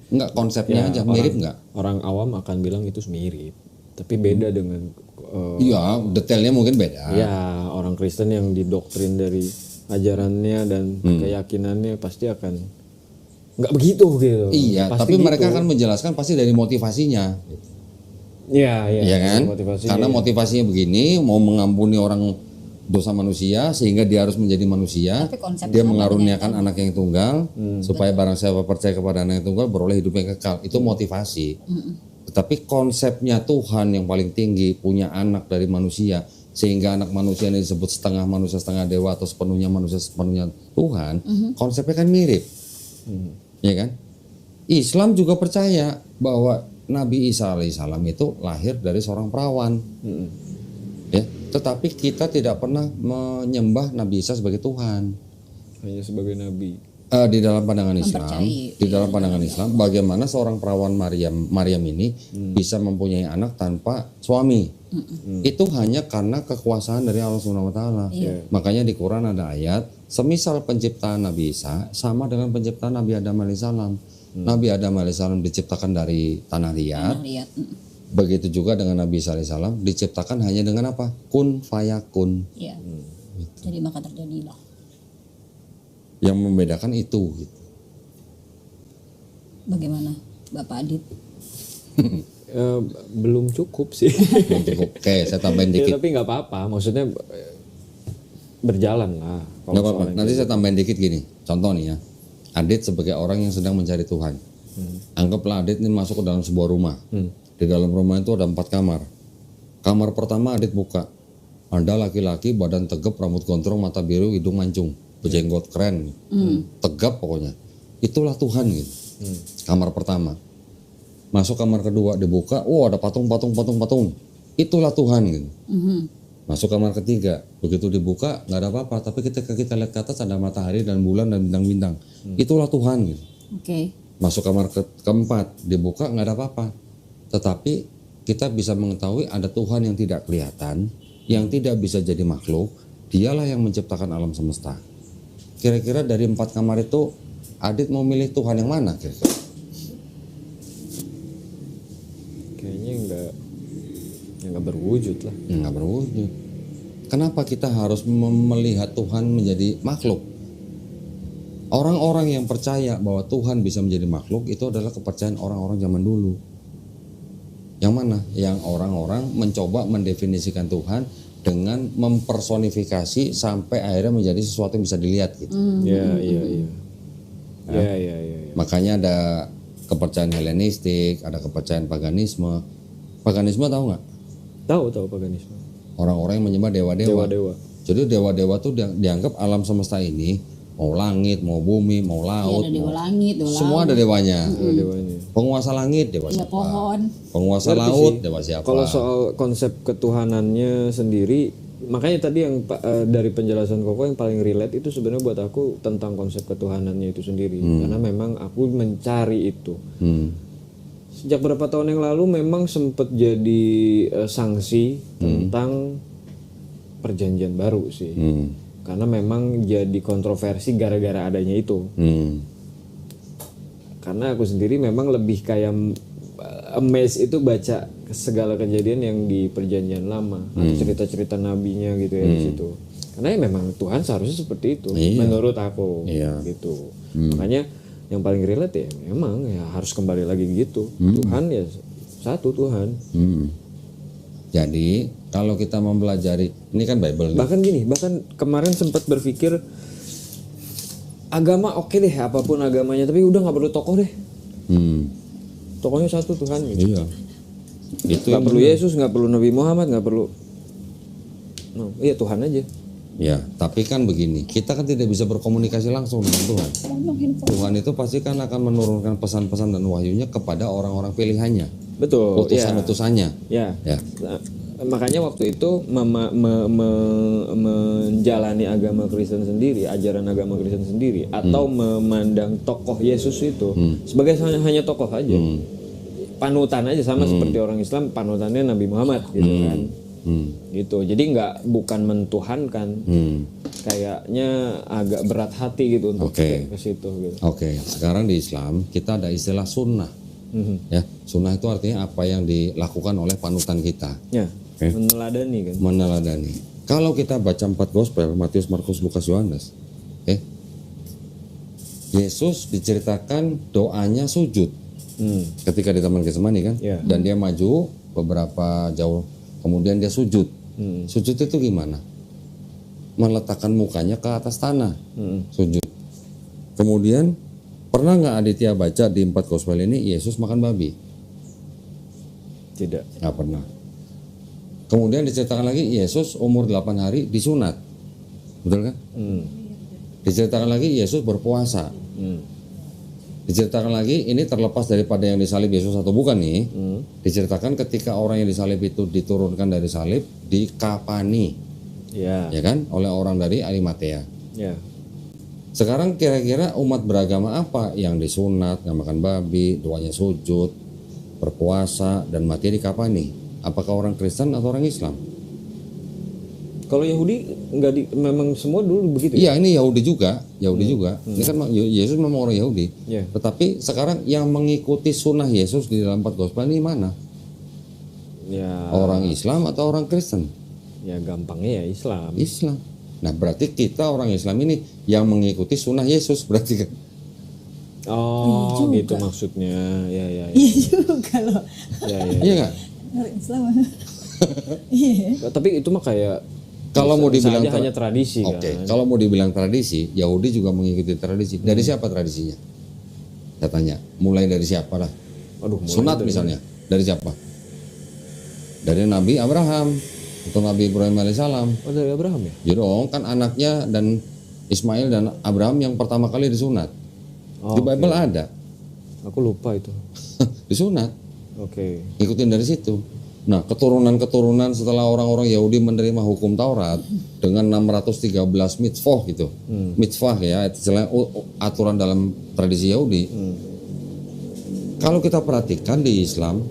Nggak konsepnya aja, mirip nggak? Orang awam akan bilang itu mirip, tapi beda dengan Iya, detailnya mungkin beda. ya orang Kristen yang didoktrin dari ajarannya dan keyakinannya pasti akan nggak begitu gitu. Iya, Pasti tapi gitu. mereka akan menjelaskan pasti dari motivasinya. Gitu. Iya, ya kan? motivasi. Karena motivasinya begini, mau mengampuni orang dosa manusia sehingga dia harus menjadi manusia. Tapi konsep Dia sama mengaruniakan anak yang tunggal supaya barang siapa percaya kepada anak yang tunggal beroleh hidup yang kekal. Itu motivasi. Tetapi konsepnya Tuhan yang paling tinggi, punya anak dari manusia, sehingga anak manusia ini disebut setengah manusia setengah dewa atau sepenuhnya manusia sepenuhnya Tuhan. Konsepnya kan mirip, ya kan? Islam juga percaya bahwa Nabi Isa alaihissalam itu lahir dari seorang perawan, ya. Tetapi kita tidak pernah menyembah Nabi Isa sebagai Tuhan. Hanya sebagai nabi. Di dalam pandangan Islam, Mempercayai. di dalam pandangan Islam, bagaimana seorang perawan Maryam ini bisa mempunyai anak tanpa suami? Itu hanya karena kekuasaan dari Allah Subhanahu Wa Taala. Makanya di Quran ada ayat, semisal penciptaan Nabi Isa sama dengan penciptaan Nabi Adam alaihissalam. Nabi Adam alaihissalam diciptakan dari tanah liat. Lihat. Begitu juga dengan Nabi Isa alaihissalam diciptakan hanya dengan apa? Kun fayakun. Iya. Jadi maka terjadilah. Yang membedakan itu. Gitu. Bagaimana Bapak Adit? Belum cukup sih. Oke, saya tambahin Ya, dikit. tapi nggak apa-apa. Maksudnya berjalan lah. kalau Nggak apa-apa. soal yang Nanti kayak saya tambahin dikit gini. Contoh nih ya. Adit sebagai orang yang sedang mencari Tuhan. Anggaplah Adit ini masuk ke dalam sebuah rumah. Di dalam rumah itu ada 4 kamar. Kamar pertama Adit buka. Ada laki-laki badan tegap, rambut gondrong, mata biru, hidung mancung, berjenggot keren, tegap pokoknya. Itulah Tuhan gitu. Kamar pertama. Masuk kamar kedua dibuka, ada patung. Itulah Tuhan gitu. Masuk kamar ketiga, begitu dibuka nggak ada apa-apa, tapi ketika kita lihat ke atas ada matahari dan bulan dan bintang-bintang. Itulah Tuhan gitu. Oke. Masuk kamar keempat, dibuka nggak ada apa-apa. Tetapi kita bisa mengetahui ada Tuhan yang tidak kelihatan, yang tidak bisa jadi makhluk. Dialah yang menciptakan alam semesta. Kira-kira dari 4 kamar itu, Adit mau milih Tuhan yang mana kira-kira? Kayaknya nggak berwujud lah. Nggak berwujud. Kenapa kita harus melihat Tuhan menjadi makhluk? Orang-orang yang percaya bahwa Tuhan bisa menjadi makhluk itu adalah kepercayaan orang-orang zaman dulu. Yang mana? Yang orang-orang mencoba mendefinisikan Tuhan dengan mempersonifikasi sampai akhirnya menjadi sesuatu yang bisa dilihat gitu. Iya. Makanya ada kepercayaan Helenistik, ada kepercayaan paganisme. Paganisme tahu nggak? Tahu paganisme. Orang-orang yang menyembah dewa-dewa. Dewa-dewa. Jadi dewa-dewa tuh dianggap alam semesta ini, mau langit, mau bumi, mau Iya, laut, ada dewa langit, dewa semua ada dewanya. Dewanya. Penguasa langit dewa Iya, siapa? pohon. Penguasa Ngerti laut sih. dewa siapa? Kalau soal konsep ketuhanannya sendiri, makanya tadi yang dari penjelasan Koko yang paling relate itu sebenarnya buat aku tentang konsep ketuhanannya itu sendiri. Karena memang aku mencari itu. Sejak beberapa tahun yang lalu memang sempat jadi sanksi tentang perjanjian baru sih. Karena memang jadi kontroversi gara-gara adanya itu. Karena aku sendiri memang lebih kayak amazed itu baca segala kejadian yang di perjanjian lama atau cerita-cerita nabinya gitu ya di situ. Karena ya memang Tuhan seharusnya seperti itu menurut aku gitu. Makanya yang paling relate ya memang ya harus kembali lagi gitu. Tuhan ya satu Tuhan. Jadi kalau kita mempelajari, ini kan Bible nih. Bahkan kemarin sempat berpikir agama oke deh apapun agamanya, tapi udah nggak perlu tokoh deh. Tokohnya satu Tuhan gitu. Iya. Itu Nggak perlu Yesus, nggak perlu Nabi Muhammad, nggak perlu. Iya Tuhan aja. Ya, tapi kan begini, kita kan tidak bisa berkomunikasi langsung dengan Tuhan. Tuhan itu pasti kan akan menurunkan pesan-pesan dan wahyunya kepada orang-orang pilihannya, Betul. utusan-utusannya. Ya. Ya. Nah, makanya waktu itu menjalani agama Kristen sendiri, ajaran agama Kristen sendiri, atau memandang tokoh Yesus itu sebagai hanya tokoh aja, panutan aja sama seperti orang Islam panutannya Nabi Muhammad gitu kan. Gitu. Jadi bukan mentuhankan. Kayaknya agak berat hati gitu untuk ke situ gitu. Oke, sekarang di Islam kita ada istilah sunnah. Ya, sunnah itu artinya apa yang dilakukan oleh panutan kita. Ya, meneladani kan. Meneladani. Kalau kita baca 4 gospel, Matius, Markus, Lukas, Yohanes, Yesus diceritakan doanya sujud ketika di Taman Getsemani kan, dan dia maju beberapa jauh, kemudian dia sujud. Sujud itu gimana? Meletakkan mukanya ke atas tanah, sujud. Kemudian pernah nggak Aditya baca di 4 Gospel ini Yesus makan babi? Tidak. Nggak pernah. Kemudian diceritakan lagi Yesus umur 8 hari disunat, betul kan? Diceritakan lagi Yesus berpuasa. Diceritakan lagi, ini terlepas daripada yang disalib Yesus atau bukan nih, diceritakan ketika orang yang disalib itu diturunkan dari salib, dikapani, Ya. ya kan, oleh orang dari Arimatea. Ya. Sekarang kira-kira umat beragama apa yang disunat, nggak makan babi, doanya sujud, berpuasa, dan mati dikapani? Apakah orang Kristen atau orang Islam? Kalau Yahudi nggak memang semua dulu begitu. Iya, ini Yahudi juga. Ini kan Yesus memang orang Yahudi. Ya. Tetapi sekarang yang mengikuti sunnah Yesus di dalam 4 Gospel ini mana? Ya. Orang Islam atau orang Kristen? Ya gampangnya ya Islam. Islam. Nah berarti kita orang Islam ini yang mengikuti sunnah Yesus berarti kan? Oh gitu maksudnya. Ya. Iya juga loh. Ya. Iya nggak? Orang Islam. Iya. Tapi itu mah kayak Kalau mau bisa dibilang aja hanya tradisi Oke, kan. kalau mau dibilang tradisi, Yahudi juga mengikuti tradisi. Dari siapa tradisinya? Saya tanya. Mulai dari siapa lah? Aduh, mulai Sunat dari misalnya. Dari siapa? Dari Nabi Abraham atau Nabi Ibrahim alaihissalam. Oh dari Abraham ya? Ya dong, kan anaknya dan Ismail dan Abraham yang pertama kali disunat. Oh, Di Bible ada. Aku lupa itu. Disunat. Oke. Ikutin dari situ. Nah, keturunan-keturunan setelah orang-orang Yahudi menerima hukum Taurat dengan 613 mitzvah gitu. Mitzvah ya, istilahnya aturan dalam tradisi Yahudi. Kalau kita perhatikan di Islam,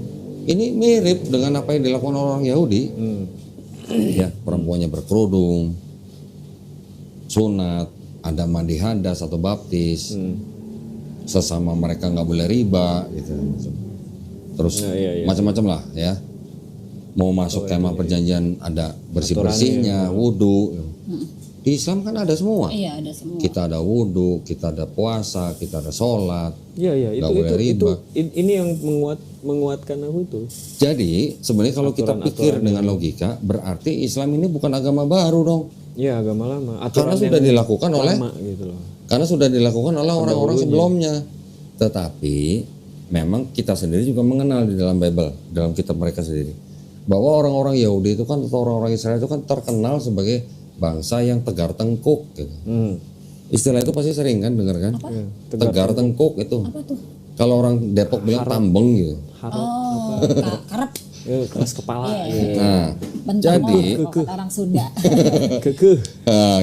ini mirip dengan apa yang dilakukan orang Yahudi. Ya, perempuannya berkerudung, sunat, ada mandi hadas atau baptis. Sesama mereka nggak boleh riba gitu. Terus Ya. macam-macam lah ya. Mau masuk kemah perjanjian ada bersih-bersihnya, wudhu. Di Islam kan ada semua. Iya ada semua. Kita ada wudhu, kita ada puasa, kita ada sholat. Iya Nggak boleh riba. ini yang menguatkan aku itu. Jadi sebenarnya kalau kita pikir dengan logika, berarti Islam ini bukan agama baru dong. Iya agama lama. Karena sudah dilakukan oleh gitu loh. Karena sudah dilakukan oleh orang-orang sebelumnya. Tetapi memang kita sendiri juga mengenal di dalam Bible, dalam kitab mereka sendiri, bahwa orang-orang Yahudi itu kan atau orang-orang Israel itu kan terkenal sebagai bangsa yang tegar tengkuk gitu. Istilah itu pasti sering kan dengar kan? Tegar tengkuk itu. Apa tuh? Kalau orang Depok bilang tambeng gitu. Oh, karep. Keras kepala. Nah, Bentengor jadi kalau kata orang Sunda. Kekeh.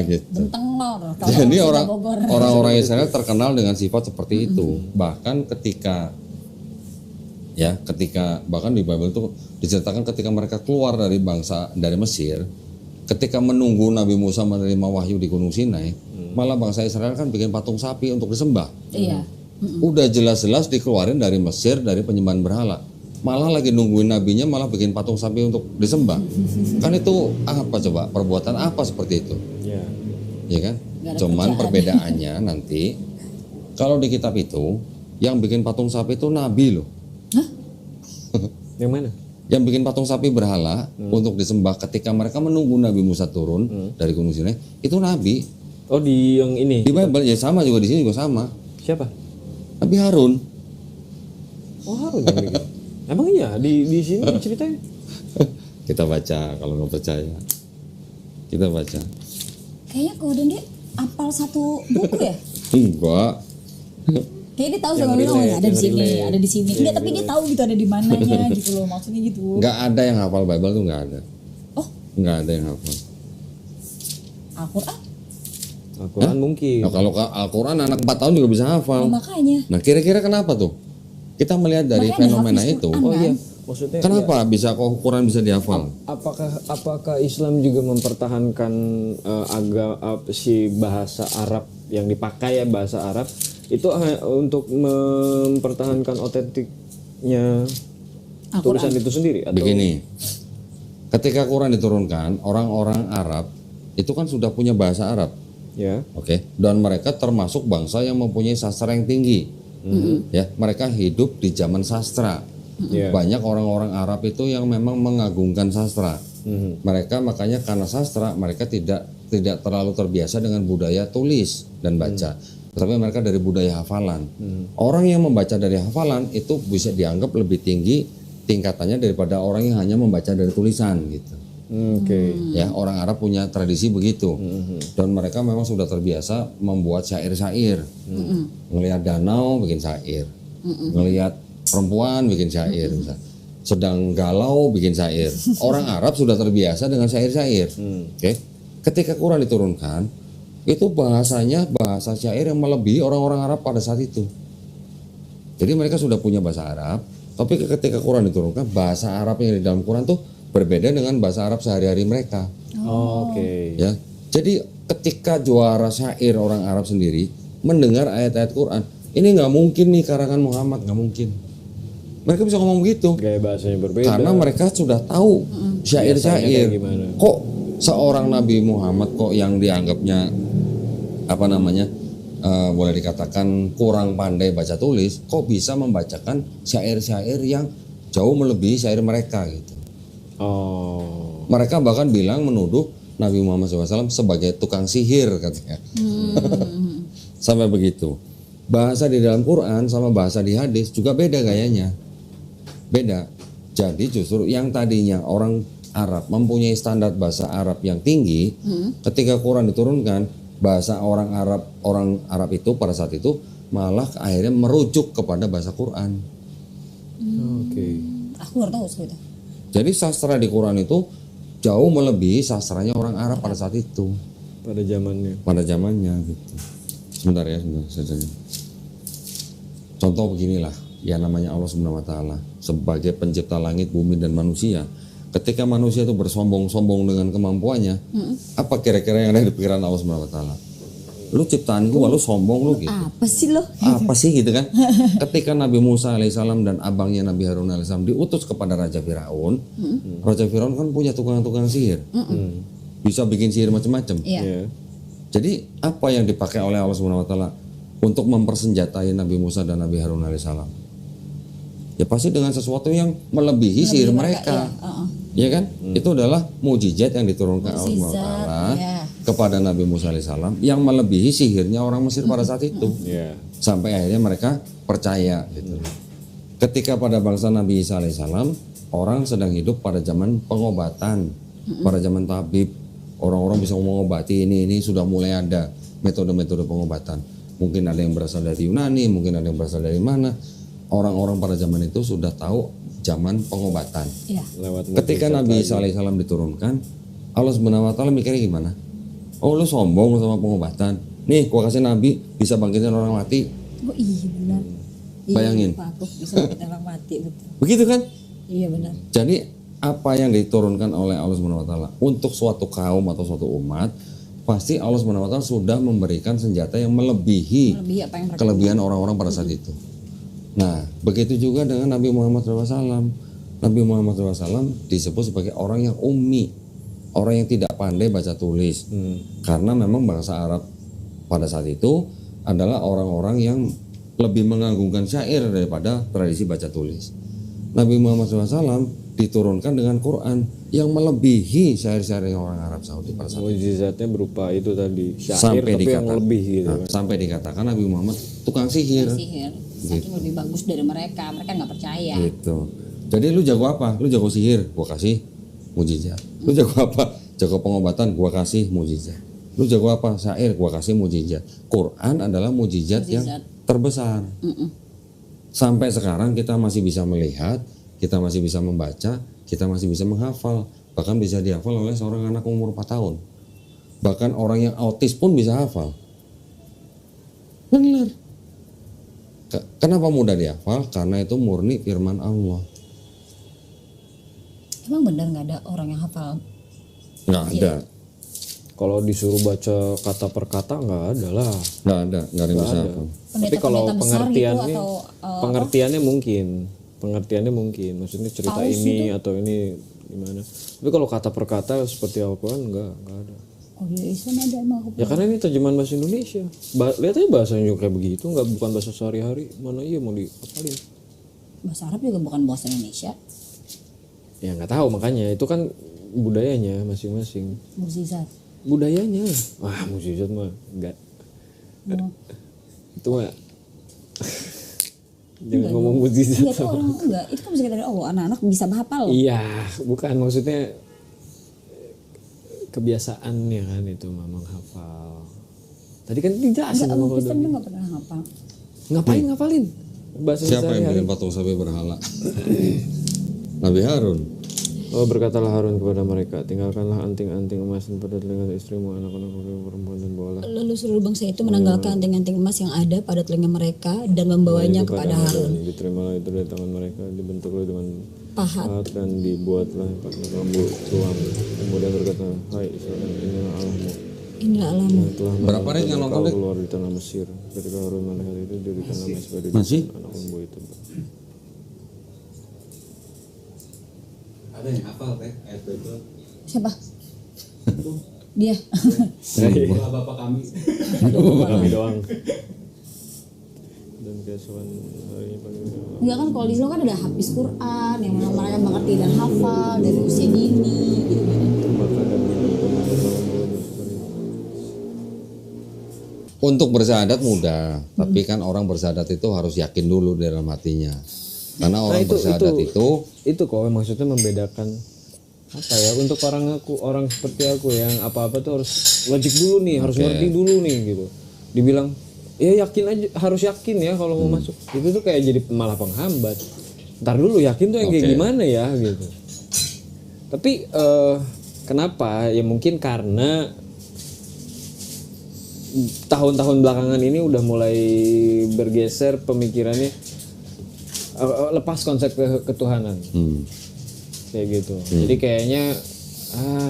gitu. Bentengor. Kalau Jadi orang Sunda Bogor. orang-orang Israel terkenal dengan sifat seperti itu. Bahkan ketika bahkan di Bible itu diceritakan ketika mereka keluar dari Mesir, ketika menunggu Nabi Musa menerima wahyu di Gunung Sinai, malah bangsa Israel kan bikin patung sapi untuk disembah. Iya. Udah jelas-jelas dikeluarin dari Mesir dari penyembahan berhala. Malah lagi nungguin nabinya malah bikin patung sapi untuk disembah. Kan itu apa coba? Perbuatan apa seperti itu? Iya. Ya kan? Cuman perbedaannya nanti kalau di kitab itu yang bikin patung sapi itu nabi loh. Yang mana? Yang bikin patung sapi berhala untuk disembah ketika mereka menunggu Nabi Musa turun dari Gunung Sinai, itu nabi. Oh di yang ini. Di Bible ya sama juga, di sini juga sama. Siapa? Nabi Harun. Oh Harun yang bikin. Emang iya di sini ceritanya. Kita baca kalau nggak percaya. Kita baca. Kayaknya kau dan dia apal satu buku ya? Enggak. Kayaknya dia tahu sama bilang ada di sini, ada di sini. Enggak, tapi dia tahu gitu ada di mananya gitu loh, maksudnya gitu. Enggak ada yang hafal Bible tuh, enggak ada. Oh, Enggak ada yang hafal. Al-Qur'an. Al-Quran mungkin. Nah, kalau Al-Quran anak 4 tahun juga bisa hafal. Oh, makanya. Nah, kira-kira kenapa tuh? Kita melihat dari Makanya fenomena hafiz itu. Quran, Oh iya. kan? Maksudnya Kenapa bisa kok Quran bisa dihafal? apakah Islam juga mempertahankan si bahasa Arab yang dipakai ya, bahasa Arab itu untuk mempertahankan otentiknya tulisan itu sendiri atau Begini, ketika Quran diturunkan, orang-orang Arab itu kan sudah punya bahasa Arab, ya? oke? Dan mereka termasuk bangsa yang mempunyai sastra yang tinggi, ya. Mereka hidup di zaman sastra, Iya. Banyak orang-orang Arab itu yang memang mengagungkan sastra. Mereka makanya karena sastra mereka tidak terlalu terbiasa dengan budaya tulis dan baca. Tetapi mereka dari budaya hafalan. Orang yang membaca dari hafalan itu bisa dianggap lebih tinggi tingkatannya daripada orang yang hanya membaca dari tulisan gitu. Oke. Ya, orang Arab punya tradisi begitu. Dan mereka memang sudah terbiasa membuat syair-syair. Ngelihat danau bikin syair. Ngelihat perempuan bikin syair misalnya. Sedang galau bikin syair. Orang Arab sudah terbiasa dengan syair-syair. Oke. Ketika Quran diturunkan, itu bahasanya bahasa syair yang melebihi orang-orang Arab pada saat itu. Jadi mereka sudah punya bahasa Arab, tapi ketika Quran diturunkan, bahasa Arab yang di dalam Quran tuh berbeda dengan bahasa Arab sehari-hari mereka. Oke. Ya. Jadi ketika juara syair orang Arab sendiri mendengar ayat-ayat Quran, ini nggak mungkin nih karangan Muhammad, nggak mungkin. Mereka bisa ngomong begitu. Gaya bahasanya berbeda. Karena mereka sudah tahu syair-syair. Kok seorang Nabi Muhammad kok yang dianggapnya apa namanya boleh dikatakan kurang pandai baca tulis, kok bisa membacakan syair-syair yang jauh melebihi syair mereka gitu. Oh. Mereka bahkan bilang menuduh Nabi Muhammad SAW sebagai tukang sihir katanya. Sampai begitu. Bahasa di dalam Quran sama bahasa di hadis juga beda gayanya. Beda. Jadi justru yang tadinya orang Arab mempunyai standar bahasa Arab yang tinggi, ketika Quran diturunkan, bahasa orang Arab itu pada saat itu malah akhirnya merujuk kepada bahasa Quran. Oke. Aku baru tahu itu. Jadi sastra di Quran itu jauh melebihi sastranya orang Arab pada saat itu. Pada zamannya. Pada zamannya gitu. Sebentar ya, sebentar. Contoh beginilah, ya namanya Allah Subhanahu wa taala sebagai pencipta langit, bumi dan manusia. Ketika manusia itu bersombong-sombong dengan kemampuannya, apa kira-kira yang ada di pikiran Allah Subhanahu wa taala? Lu ciptaan gua, lu sombong lu gitu. Apa sih lo? Apa sih gitu kan? Ketika Nabi Musa alaihissalam dan abangnya Nabi Harun alaihissalam diutus kepada Raja Firaun, Raja Firaun kan punya tukang-tukang sihir, bisa bikin sihir macam-macam. Iya. Jadi apa yang dipakai oleh Allah Subhanahu wa taala untuk mempersenjatai Nabi Musa dan Nabi Harun alaihissalam? Ya pasti dengan sesuatu yang melebihi sihir mereka. Ya kan? Itu adalah mukjizat yang diturunkan Allah Subhanahu wa taala kepada Nabi Musa alaihissalam yang melebihi sihirnya orang Mesir pada saat itu. Sampai akhirnya mereka percaya gitu. Ketika pada bangsa Nabi Isa alaihissalam, orang sedang hidup pada zaman pengobatan, pada zaman tabib. Orang-orang bisa mengobati ini sudah mulai ada metode-metode pengobatan. Mungkin ada yang berasal dari Yunani, mungkin ada yang berasal dari mana. Orang-orang pada zaman itu sudah tahu zaman pengobatan. Ketika Nabi Isa alaihissalam diturunkan, Allah Subhanahu wa taala mikirnya gimana? Oh lu sombong sama pengobatan. Nih gua kasih Nabi bisa bangkitin orang mati. Oh iya benar. Bayangin. Bisa bangkitin orang mati betul. Begitu kan? Iya benar. Jadi apa yang diturunkan oleh Allah Subhanahu wa taala untuk suatu kaum atau suatu umat, pasti Allah Subhanahu wa taala sudah memberikan senjata yang melebihi apa yang mereka kelebihan orang-orang pada saat itu. Nah, begitu juga dengan Nabi Muhammad SAW. Nabi Muhammad SAW disebut sebagai orang yang ummi, orang yang tidak pandai baca tulis. Karena memang bangsa Arab pada saat itu adalah orang-orang yang lebih mengagungkan syair daripada tradisi baca tulis. Nabi Muhammad SAW diturunkan dengan Quran yang melebihi syair-syair orang Arab Saudi pada saat itu. Mukjizatnya berupa itu tadi syair Sampai tapi yang lebih gitu. Sampai dikatakan Nabi Muhammad tukang sihir. Saking lebih bagus dari mereka nggak percaya. Gitu. Jadi lu jago apa? Lu jago sihir, gua kasih mukjizat. Lu jago apa? Jago pengobatan, gua kasih mukjizat. Lu jago apa? Syair, gua kasih mukjizat. Quran adalah mukjizat yang terbesar. Sampai sekarang kita masih bisa melihat, kita masih bisa membaca, kita masih bisa menghafal. Bahkan bisa dihafal oleh seorang anak umur 4 tahun. Bahkan orang yang autis pun bisa hafal. Benar. Kenapa mudah dihafal? Karena itu murni firman Allah. Emang benar nggak ada orang yang hafal? Nggak ada. Kalau disuruh baca kata per kata nggak ada lah. Nggak ada yang bisa hafal. Tapi kalau pengertiannya, gitu, pengertiannya mungkin. Maksudnya cerita ini atau ini gimana? Tapi kalau kata per kata seperti Al-Quran nggak ada. Oh iya, sana ada emang aku. Ya karena ini terjemahan bahasa Indonesia. Lihat aja bahasanya juga kayak begitu, bukan bahasa sehari-hari. Mana iya mau dihafalin? Bahasa Arab juga bukan bahasa Indonesia. Ya nggak tahu, makanya itu kan budayanya masing-masing. Mukjizat. Budayanya. Wah, mukjizat mah enggak. Oh. Itu mah jangan ngomong mukjizat. Enggak, itu orang enggak. Itu kan bisa dari Allah. Anak-anak bisa menghafal. Iya, bukan maksudnya kebiasaannya kan itu memang hafal. Tadi kan dijelasin Enggak, sama orang Kristen Doni. tuh enggak pernah hafal. Ngapain ngapalin? Bahasa Siapa yang sehari-hari. bikin patung sapi berhala? Nabi Harun. Oh, berkatalah Harun kepada mereka, tinggalkanlah anting-anting emas pada telinga istrimu, anak-anak perempuan, dan bawalah Lalu seluruh bangsa itu menanggalkan anting-anting emas yang ada pada telinga mereka dan membawanya kepada Harun. Diterimalah itu dari tangan mereka, dibentuklah dengan Pahat. pahat dan dibuatlah lampu tuang. Kemudian berkata, hai Israel, inilah Allahmu. Inilah Allahmu. Telah Berapa ring yang nonton kau deh? keluar di tanah Mesir. Ketika Harun melihat itu, dia di tanah Mesir di Masih? anak lembu itu. Ada yang hafal teh ayat Bible. Siapa? Dia. Itulah Bapak kami. Kami doang. Dan keesokan harinya pagi Enggak kan kalau di Islam kan ada hafiz Quran yang namanya mengerti dan hafal dari usia dini gitu. maka dan minum Untuk bersyahadat mudah, tapi kan orang bersyahadat itu harus yakin dulu dalam hatinya. Karena orang bersyahadat itu kok maksudnya membedakan apa ya, untuk orang seperti aku yang apa-apa tuh harus wajib dulu nih, harus ngerti dulu nih gitu. Dibilang ya yakin aja, harus yakin ya kalau mau masuk. Itu tuh kayak jadi malah penghambat. Ntar dulu yakin tuh yang kayak gimana ya gitu. Tapi kenapa? Ya mungkin karena tahun-tahun belakangan ini udah mulai bergeser pemikirannya, lepas konsep ketuhanan. Kayak gitu. Jadi kayaknya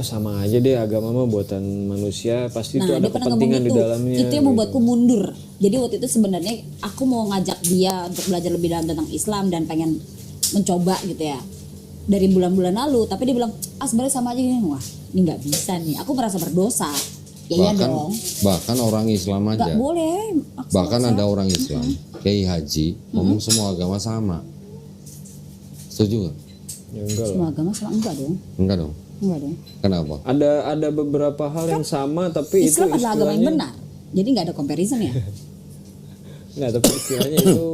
sama aja deh, agama mah buatan manusia, pasti itu ada dia pernah kepentingan ngomong di dalamnya. Itu yang membuatku mundur. Jadi waktu itu sebenarnya aku mau ngajak dia untuk belajar lebih dalam tentang Islam dan pengen mencoba gitu ya. Dari bulan-bulan lalu, tapi dia bilang, sebenarnya sama aja gini. Wah, ini nggak bisa nih. Aku merasa berdosa. Ya iya dong. bahkan orang Islam Nggak aja. boleh. Bahkan ada orang Islam, Kiai Haji, ngomong semua agama sama. Setuju nggak? Ya enggak lah. Semua agama sama enggak dong. Enggak dong. Enggak dong. Kenapa? Ada beberapa hal yang sama, tapi Islam itu adalah agama yang istilahnya benar. Jadi nggak ada comparison ya. nggak, tapi istilahnya itu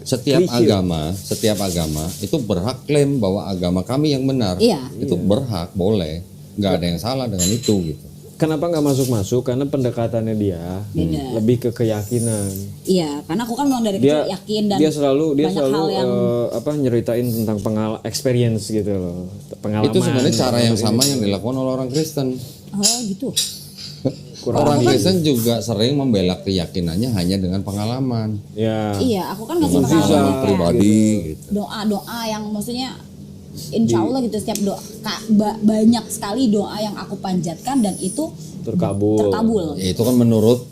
Setiap agama itu berhak klaim bahwa agama kami yang benar. Iya. Itu berhak, boleh. Nggak ada yang salah dengan itu gitu. kenapa nggak masuk? Karena pendekatannya dia Beda. lebih ke keyakinan. Iya, karena aku kan memang dari kecil yakin dan dia selalu banyak hal yang nyeritain tentang experience gitu loh, pengalaman. Itu sebenarnya cara yang sama yang dilakukan oleh orang Kristen. oh gitu. Orang Kristen juga sering membela keyakinannya hanya dengan pengalaman. Ya. Iya, aku kan ngasih Pengalaman pengalaman pribadi gitu. doa-doa yang maksudnya insya Allah gitu, setiap doa banyak sekali doa yang aku panjatkan dan itu terkabul. Ya, itu kan menurut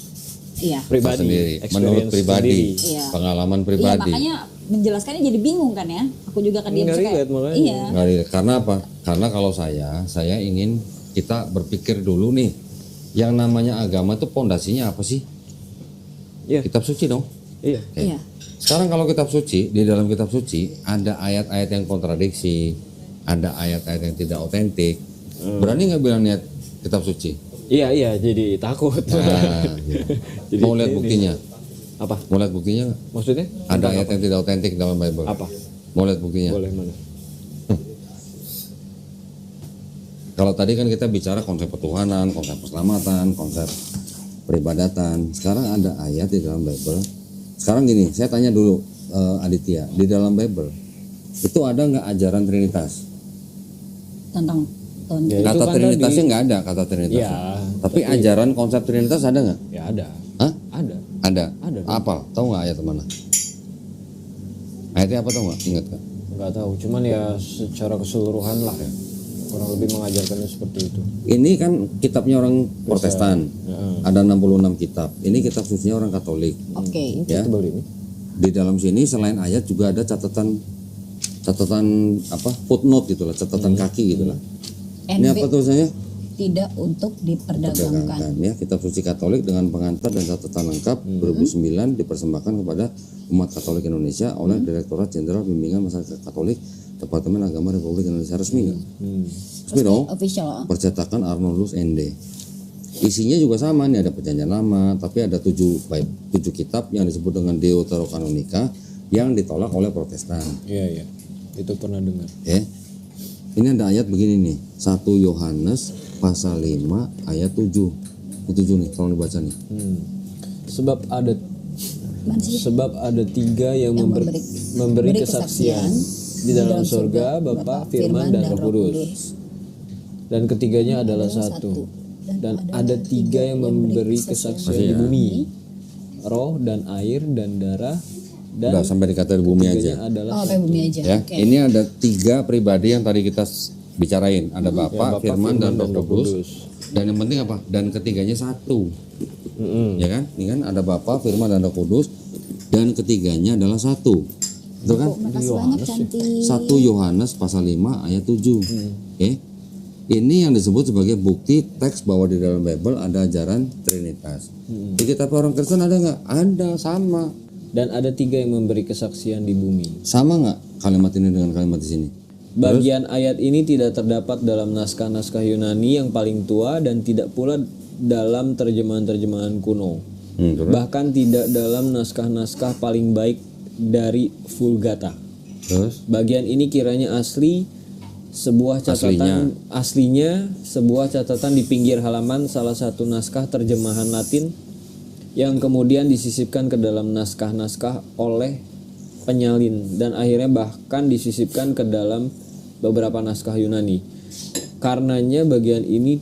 Iya. Pribadi, sendiri, experience menurut pribadi, sendiri. Iya. pengalaman Iya, pribadi. makanya menjelaskannya jadi bingung kan ya. Aku juga kan dia Nggak kayak relate makanya. iya. Nggak relate. Karena apa? Karena kalau saya ingin kita berpikir dulu nih, yang namanya agama itu pondasinya apa sih? Iya. Kitab suci dong. Iya. Oke. Iya. Sekarang kalau kitab suci, di dalam kitab suci ada ayat-ayat yang kontradiksi, ada ayat-ayat yang tidak otentik. Berani nggak bilang niat kitab suci? Iya, jadi takut. Nah, gitu. Jadi Mau lihat ini. buktinya? Apa? Mau lihat buktinya nggak? Maksudnya? Ada ayat yang tidak otentik dalam Bible. Apa? Mau lihat buktinya? Boleh mana? Kalau tadi kan kita bicara konsep ketuhanan, konsep keselamatan, konsep peribadatan. Sekarang ada ayat di dalam Bible. Sekarang gini, saya tanya dulu Aditya, di dalam Bible itu ada nggak ajaran Trinitas? Tentang Ya, itu Kata kan Trinitasnya nggak ada kata Trinitas. Ya, Tapi ajaran konsep Trinitas ada nggak? Ya ada. Hah? Ada. Ada. Ada. Apa? Tahu nggak ayat mana? Ayatnya apa tahu nggak? Ingat nggak? Nggak tahu, cuman ya secara keseluruhan lah ya. Kurang lebih mengajarkannya seperti itu. Ini kan kitabnya orang Protestan. Ada 66 kitab. Ini kitab sucinya orang Katolik. Oke. Ya. Tebal ini. Di dalam sini selain ayat juga ada catatan apa footnote gitulah, catatan kaki gitulah. Ini apa tulisannya? tidak untuk diperdagangkan. Perdagangkan ya. Kitab suci Katolik dengan pengantar dan catatan lengkap 2009 dipersembahkan kepada umat Katolik Indonesia oleh Direktorat Jenderal Bimbingan Masyarakat Katolik Departemen Agama Republik Indonesia. Resmi nggak? Resmi dong. Official. Percetakan Arnoldus ND. Isinya juga sama nih, ada Perjanjian Lama, tapi ada 7 kitab yang disebut dengan Deuterokanonika yang ditolak oleh Protestan. Iya. Itu pernah dengar. Ya. Ini ada ayat begini nih, 1 Yohanes pasal 5 ayat 7. Ini 7 nih, tolong dibaca nih. Sebab ada tiga yang memberi kesaksian di dalam surga, Bapa, Firman, dan Roh Kudus. Dan ketiganya adalah satu. Dan ada tiga yang memberi kesaksian di bumi, roh dan air dan darah. Dan Udah sampai dikata di bumi aja. adalah Kayak bumi aja. Ya, ini ada 3 pribadi yang tadi kita bicarain. Ada Bapa, Firman, dan Roh Kudus. Dan yang penting apa? Dan ketiganya satu. Ya kan? Ini kan ada Bapa, Firman, dan Roh Kudus. Dan ketiganya adalah satu. Betul kan? Makasih banyak cantik. 1 Yohanes pasal 5 ayat 7. Oke. Ini yang disebut sebagai bukti teks bahwa di dalam Bible ada ajaran Trinitas. Jadi tapi orang Kristen ada nggak? Ada, sama. dan ada tiga yang memberi kesaksian di bumi. Sama nggak kalimat ini dengan kalimat di sini? Bagian ayat ini tidak terdapat dalam naskah-naskah Yunani yang paling tua dan tidak pula dalam terjemahan-terjemahan kuno. Terus? Bahkan tidak dalam naskah-naskah paling baik dari Vulgata. Terus? Bagian ini kiranya sebuah catatan aslinya sebuah catatan di pinggir halaman salah satu naskah terjemahan Latin yang kemudian disisipkan ke dalam naskah-naskah oleh penyalin dan akhirnya bahkan disisipkan ke dalam beberapa naskah Yunani. Karenanya bagian ini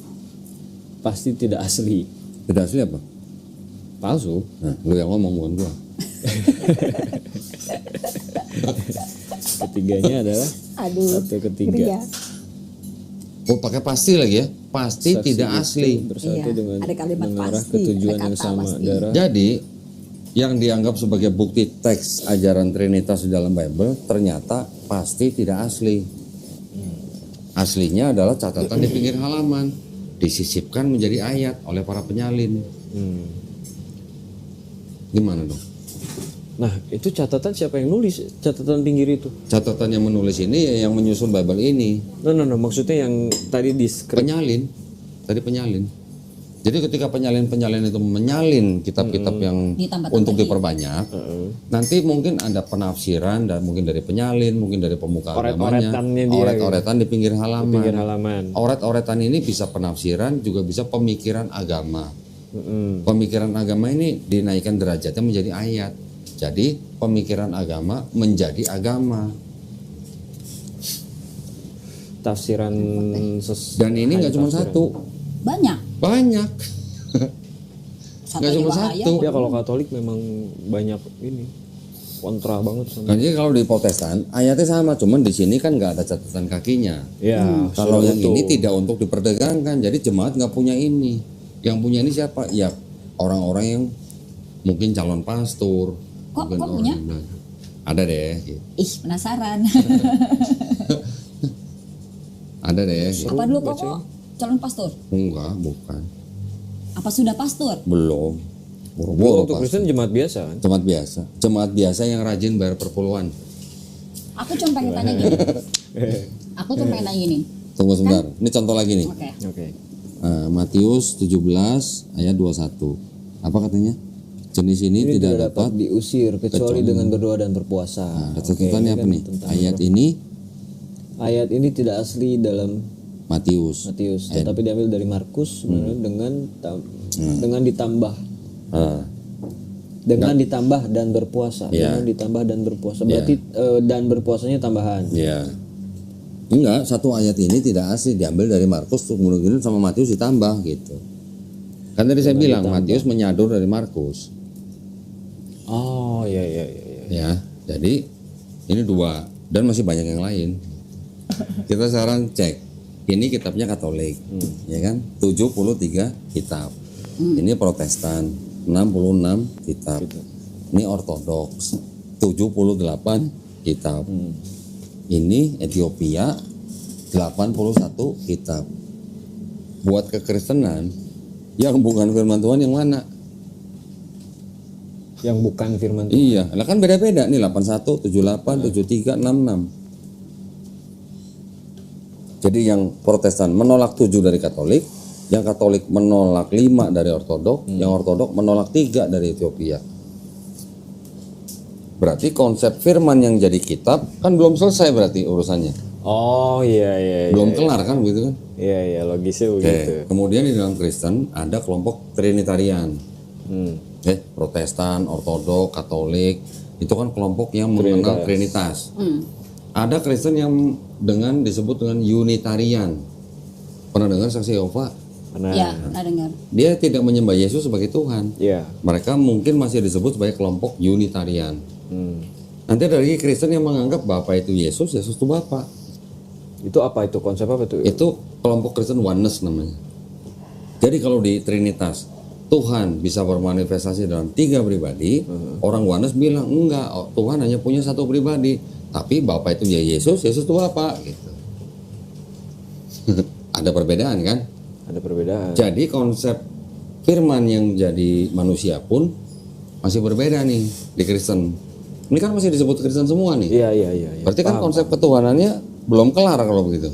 pasti tidak asli. Tidak asli apa? Palsu. Nah, lu yang ngomong bukan gua. Ketiganya adalah satu ketiga. Oh, pakai pasti lagi ya? Pasti Saksi tidak itu asli. bersatu dengan ada kalimat mengarah pasti, ke tujuan ada yang kata sama. pasti. Darah Jadi yang dianggap sebagai bukti teks ajaran Trinitas di dalam Bible ternyata pasti tidak asli. Aslinya adalah catatan di pinggir halaman, disisipkan menjadi ayat oleh para penyalin. Gimana dong? Nah, itu catatan siapa yang nulis? Catatan pinggir itu. Catatan yang menulis ini ya yang menyusun Bible ini. No, maksudnya yang tadi di skrip. Penyalin. Tadi penyalin. Jadi ketika penyalin-penyalin itu menyalin kitab-kitab yang Ditambah-tambahin. untuk diperbanyak, nanti mungkin ada penafsiran dan mungkin dari penyalin, mungkin dari pemuka agamanya, Oret-oretannya dia, oret-oretan di pinggir halaman. Pinggir halaman. Oret-oretan ini bisa penafsiran, juga bisa pemikiran agama. Pemikiran agama ini dinaikkan derajatnya menjadi ayat. Jadi pemikiran agama menjadi agama. Tafsiran Dan ini nggak cuma satu, Banyak. banyak. Satu Nggak cuma bahaya. satu. Ya kalau Katolik memang banyak ini kontra banget sama. Kan jadi kalau di Protestan ayatnya sama, cuman di sini kan nggak ada catatan kakinya. Ya, Kalau sudah yang utuh. ini tidak untuk diperdagangkan, jadi jemaat nggak punya ini. Yang punya ini siapa? Ya orang-orang yang mungkin calon pastor. Kok mungkin orang punya? yang belajar. Ada deh. Gitu. Ih, penasaran. Ada deh. Gitu. Apa dulu kok calon pastor? Enggak, bukan. Apa sudah pastor? Belum. Kalau Boro-boro untuk pastor. Kristen jemaat biasa kan? Jemaat biasa. Jemaat biasa yang rajin bayar perpuluhan. Aku cuma pengen tanya gini. Aku cuma pengen tanya gini. Tunggu sebentar. Ini contoh lagi nih. Oke. Oke. Matius 17 ayat 21. Apa katanya? Jenis ini tidak dapat diusir kecuali dengan berdoa dan berpuasa. catatannya apa nih? Ayat ini tidak asli dalam Matius. tetapi diambil dari Markus dengan ditambah Ah, dengan ditambah dan berpuasa. Ya. Dengan ditambah dan berpuasa. Berarti dan berpuasanya tambahan. ya. Enggak, satu ayat ini tidak asli diambil dari Markus, kemudian sama Matius ditambah gitu. Kan tadi saya bilang Matius menyadur dari Markus. Oh, iya. Ya, jadi ini 2 dan masih banyak yang lain. Kita sekarang cek. Ini kitabnya Katolik, ya kan? 73 kitab. Ini Protestan, 66 kitab. Ini Ortodoks, 78 kitab. Ini Ethiopia, 81 kitab. buat kekristenan yang bukan firman Tuhan yang mana? Yang bukan firman Tuhan. Iya, lah kan beda-beda nih 81, 78, 73, 66. Jadi yang Protestan menolak 7 dari Katolik, yang Katolik menolak 5 dari Ortodok, yang Ortodok menolak 3 dari Ethiopia. Berarti konsep firman yang jadi kitab kan belum selesai berarti urusannya. Oh iya iya. Belum kelar kan begitu kan? Iya iya, logisnya Oke. begitu. Kemudian di dalam Kristen ada kelompok Trinitarian. Protestan, Ortodok, Katolik, itu kan kelompok yang mengenal Trinitas. Ada Kristen yang dengan disebut dengan Unitarian. Pernah dengar saksi Yehova? Nah, Ya, pernah dengar. Dia tidak menyembah Yesus sebagai Tuhan. iya. Mereka mungkin masih disebut sebagai kelompok Unitarian. Nanti ada lagi Kristen yang menganggap Bapa itu Yesus, Yesus itu Bapa. Itu apa itu? Konsep apa itu? Itu kelompok Kristen Oneness namanya. Jadi kalau di Trinitas Tuhan bisa bermanifestasi dalam 3 pribadi, orang Oneness bilang enggak, Tuhan hanya punya 1 pribadi, tapi Bapa itu ya Yesus, Yesus itu Bapa gitu. Ada perbedaan kan? Ada perbedaan. Jadi konsep firman yang jadi manusia pun masih berbeda nih di Kristen. Ini kan masih disebut Kristen semua nih. Iya iya iya. Iya. Berarti kan konsep ketuhanannya belum kelar kalau begitu.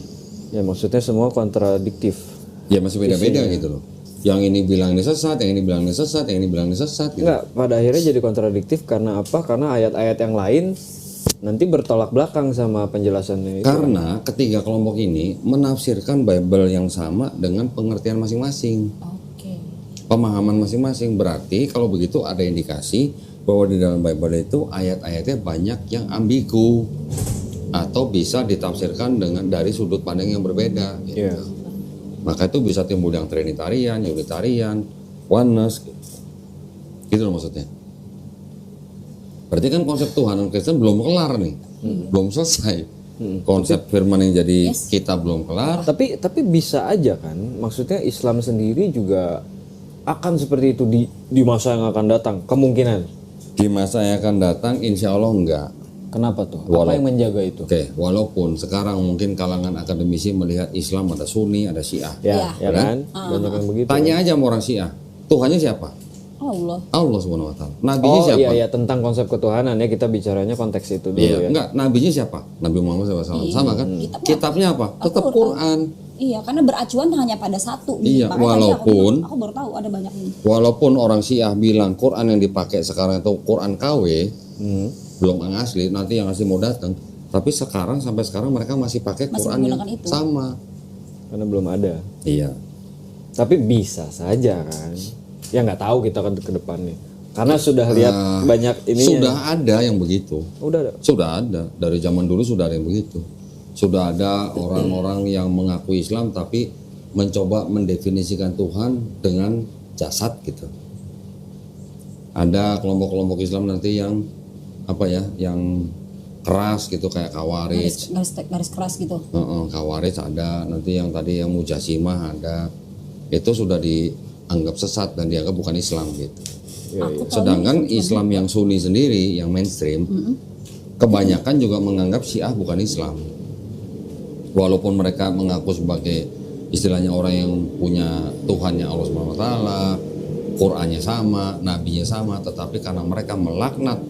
Ya maksudnya semua kontradiktif. Ya masih beda-beda gitu loh. Yang ini bilang ini sesat, yang ini bilang ini sesat, yang ini bilang ini sesat gitu. Enggak, pada akhirnya jadi kontradiktif karena apa? Karena ayat-ayat yang lain nanti bertolak belakang sama penjelasannya itu. Karena ketiga kelompok ini menafsirkan Bible yang sama dengan pengertian masing-masing, Oke. pemahaman masing-masing. Berarti kalau begitu ada indikasi bahwa di dalam Bible itu ayat-ayatnya banyak yang ambigu atau bisa ditafsirkan dengan dari sudut pandang yang berbeda. Gitu. Iya. Maka itu bisa timbul yang Trinitarian, Unitarian, Oneness, gitu loh maksudnya. Berarti kan konsep Tuhan dan Kristen belum kelar nih, belum selesai. Konsep firman yang jadi kitab belum kelar. Tapi bisa aja kan? Maksudnya Islam sendiri juga akan seperti itu di masa yang akan datang, kemungkinan. Di masa yang akan datang, insya Allah enggak. Kenapa tuh? Apa yang menjaga itu? Oke, walaupun sekarang mungkin kalangan akademisi melihat Islam ada Sunni, ada Syiah. Ya, ya kan? Banyak yang begitu. Tanya aja sama orang Syiah, Tuhannya siapa? Allah. Allah Subhanahu Wa Taala. Nabinya Oh siapa? iya tentang konsep ketuhanan ya, kita bicaranya konteks itu dulu Iya, ya. enggak, nabinya siapa? Nabi Muhammad SAW. Sama kan? Kitabnya apa? Tetap Quran. Iya, karena beracuan hanya pada satu. Iya, Makanya tadi walaupun- aku baru tahu ada banyak ini. Walaupun orang Syiah bilang Quran yang dipakai sekarang itu Quran KW, belum yang asli, nanti yang asli mau datang. Tapi sampai sekarang mereka masih pakai Masih Quran yang menggunakan itu. sama. Karena belum ada. Iya. Tapi bisa saja kan. Ya nggak tahu kita kan ke depannya. Karena sudah lihat banyak ini. Sudah ada yang begitu. Udah ada. Sudah ada. Dari zaman dulu sudah ada yang begitu. Sudah ada orang-orang yang mengaku Islam tapi mencoba mendefinisikan Tuhan dengan jasad gitu. Ada kelompok-kelompok Islam nanti yang apa ya, yang keras gitu kayak Khawarij. Garis keras gitu. Khawarij ada, nanti yang tadi yang Mujasimah ada. Itu sudah dianggap sesat dan dianggap bukan Islam gitu. Sedangkan Islam yang Sunni sendiri, yang mainstream, kebanyakan juga menganggap Syiah bukan Islam. Walaupun mereka mengaku sebagai istilahnya orang yang punya Tuhannya Allah Subhanahu Wa Taala, Qurannya sama, Nabinya sama, tetapi karena mereka melaknat